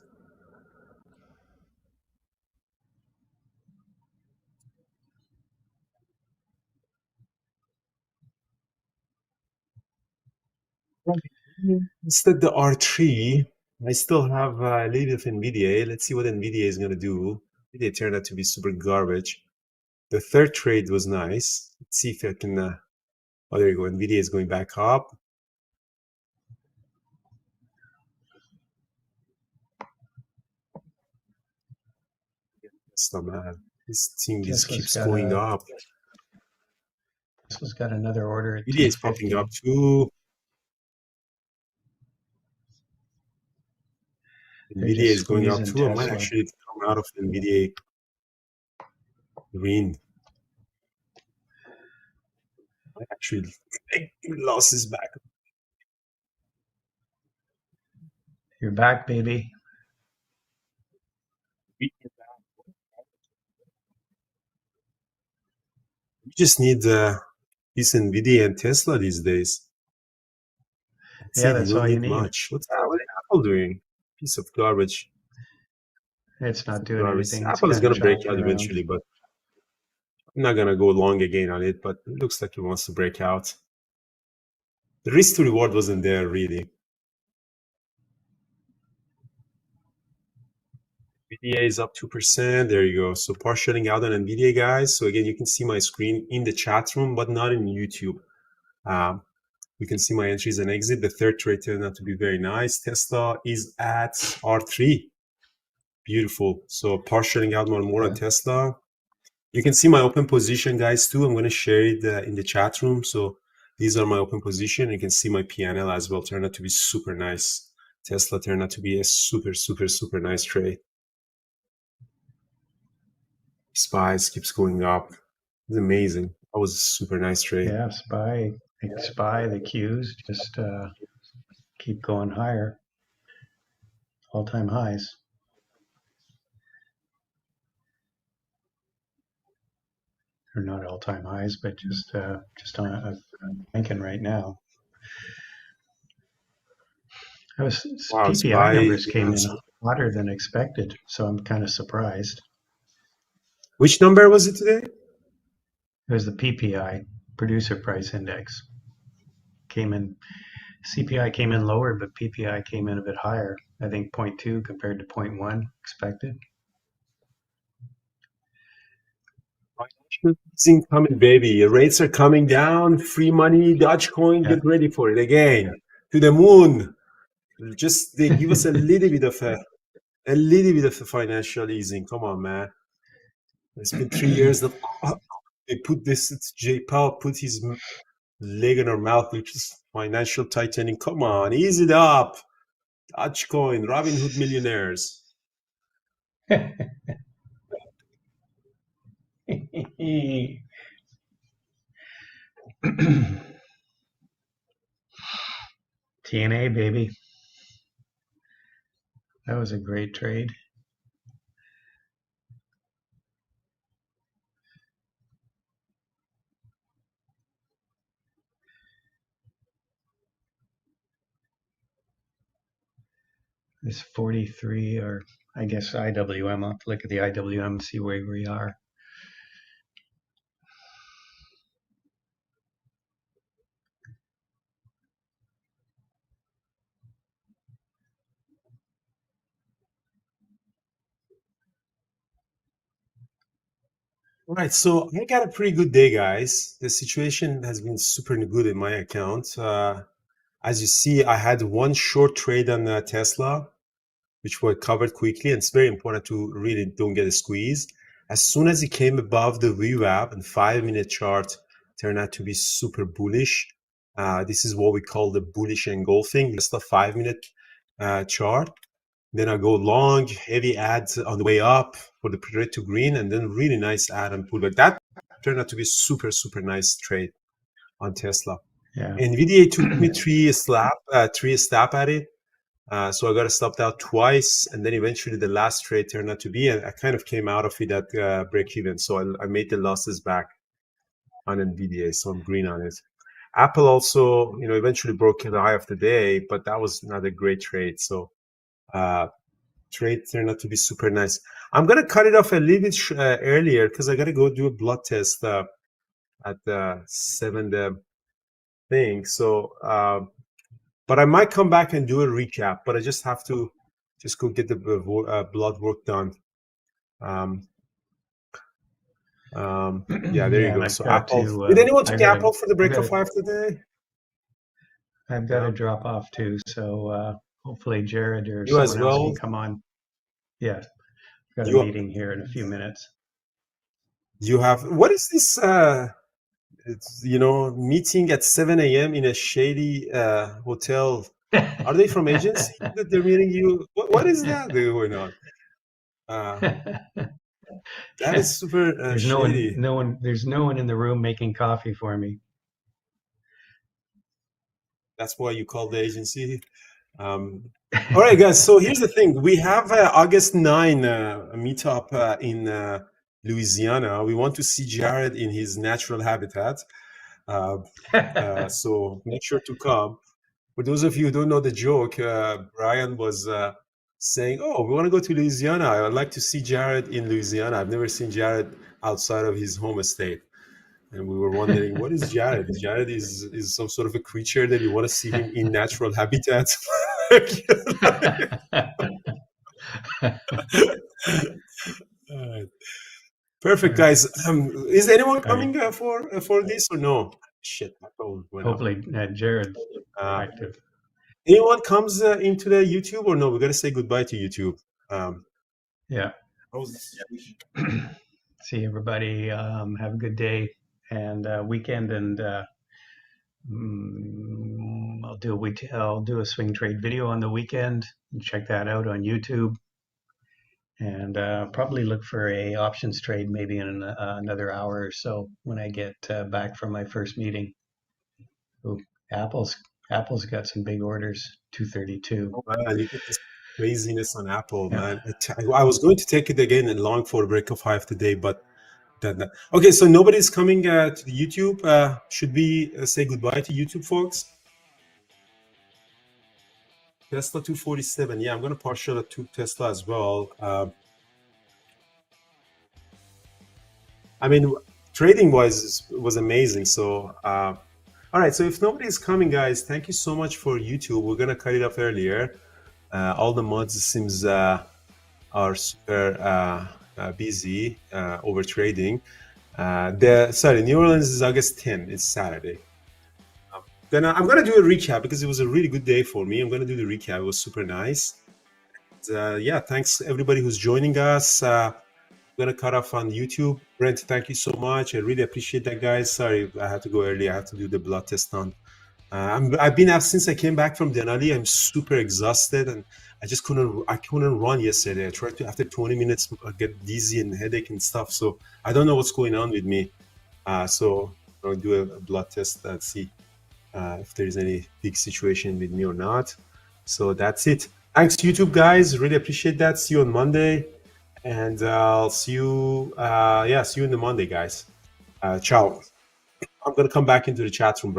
Instead the R3, I still have a little bit of NVIDIA. Let's see what NVIDIA is going to do. NVIDIA turned out to be super garbage. The third trade was nice. Let's see if I can... oh, there you go. NVIDIA is going back up. So, man, this thing just keeps going up. Tesla's got another order at NVIDIA is popping up 250. too. NVIDIA is going up too. I might actually come out of NVIDIA green. I might actually take losses back. You're back, baby. We just need this NVIDIA and Tesla these days. Yeah, that's all you need. Much. What's Apple doing? Piece of garbage. It's not doing anything. Apple is going to break out eventually, but I'm not going to go long again on it, but it looks like it wants to break out. The risk to reward wasn't there, really. NVIDIA is up 2%. There you go. So partialing out on NVIDIA, guys. So again, you can see my screen in the chat room, but not in YouTube. You can see my entries and exit. The third trade turned out to be very nice. Tesla is at R3. Beautiful. So partialing out more on Tesla. You can see my open position, guys, too. I'm going to share it in the chat room. So these are my open position. You can see my PNL as well. Turned out to be super nice. Tesla turned out to be a super, super, super nice trade. SPY keeps going up. It's amazing. That was a super nice trade. Yeah, SPY, the Qs just keep going higher. All-time highs. Or not all-time highs, but just on ranking right now. PPI numbers came in hotter than expected, so I'm kind of surprised. Which number was it today? It was the PPI, Producer Price Index. CPI came in lower, but PPI came in a bit higher. I think 0.2 compared to 0.1 expected. Financial coming, baby. Rates are coming down. Free money, Dogecoin. Get ready for it again. To the moon. Just they give us a little bit of a financial easing. Come on, man. It's been 3 years that they put this. It's Jay Powell put his leg in our mouth, which is financial tightening. Come on, ease it up. Dogecoin, Robinhood millionaires. TNA, baby. That was a great trade. This 43, or I guess IWM. I'll have to look at the IWM, see where we are. All right, so I got a pretty good day, guys. The situation has been super good in my account. As you see, I had one short trade on Tesla, which were covered quickly, and it's very important to really don't get a squeeze. As soon as it came above the VWAP and 5-minute chart, turned out to be super bullish. This is what we call the bullish engulfing. Just a 5-minute chart. Then I go long, heavy ads on the way up for the red to green, and then really nice ad and pullback. That turned out to be super, super nice trade on Tesla. Yeah. NVIDIA took me three stab at it. So I got stopped out twice, and then eventually the last trade turned out to be, and I kind of came out of it at break even. So I made the losses back on NVIDIA, so I'm green on it. Apple also, eventually broke the high of the day, but that was not a great trade. So trade turned out to be super nice. I'm gonna cut it off a little bit earlier because I gotta go do a blood test at 7 thing. So, but I might come back and do a recap. But I just have to go get the blood work done. Yeah, there you go. So Apple. Did anyone take Apple for the break of 5 today? I've got to drop off too. So hopefully Jared or you someone else can come on. Yeah, got a meeting here in a few minutes. You have, what is this? It's, meeting at 7 a.m. in a shady hotel. Are they from agency that they're meeting you? What is that going on? That is super there's shady. There's no one in the room making coffee for me. That's why you called the agency. All right, guys. So here's the thing: we have August 9 a meetup in Louisiana. We want to see Jared in his natural habitat. So make sure to come. For those of you who don't know the joke, Brian was saying, "Oh, we want to go to Louisiana. I would like to see Jared in Louisiana. I've never seen Jared outside of his home estate." And we were wondering, what is Jared? Jared is some sort of a creature that you want to see him in natural habitats. Perfect, guys. Is anyone coming for this or no? Shit, my phone went Hopefully, Jared's active. Anyone comes into the YouTube or no? We got to say goodbye to YouTube. Yeah. See everybody. Have a good day and weekend, and I'll do a swing trade video on the weekend. Check that out on YouTube, and probably look for a options trade maybe in another hour or so when I get back from my first meeting. Ooh, Apple's got some big orders. 232. Oh, man, look at this craziness on Apple, man. I was going to take it again and long for a break of 5 today, but okay, so nobody's coming to the YouTube. Should we say goodbye to YouTube, folks? Tesla 247. Yeah, I'm going to partial to Tesla as well. I mean, trading-wise was amazing. So, all right. So if nobody's coming, guys, thank you so much for YouTube. We're going to cut it off earlier. All the mods seems are super busy over trading. New Orleans is August 10. It's Saturday. Then I'm gonna do a recap because it was a really good day for me. I'm gonna do the recap. It was super nice. Yeah, thanks everybody who's joining us. I'm gonna cut off on YouTube. Brent, thank you so much. I really appreciate that, guys. Sorry, I had to go early. I have to do the blood test on. I've been out since I came back from Denali. I'm super exhausted and I couldn't run yesterday. I tried to, after 20 minutes, I get dizzy and headache and stuff. So I don't know what's going on with me. So I'll do a blood test and see if there's any big situation with me or not. So that's it. Thanks, YouTube guys. Really appreciate that. See you on Monday. And I'll see you, see you in the Monday, guys. Ciao. I'm going to come back into the chat room.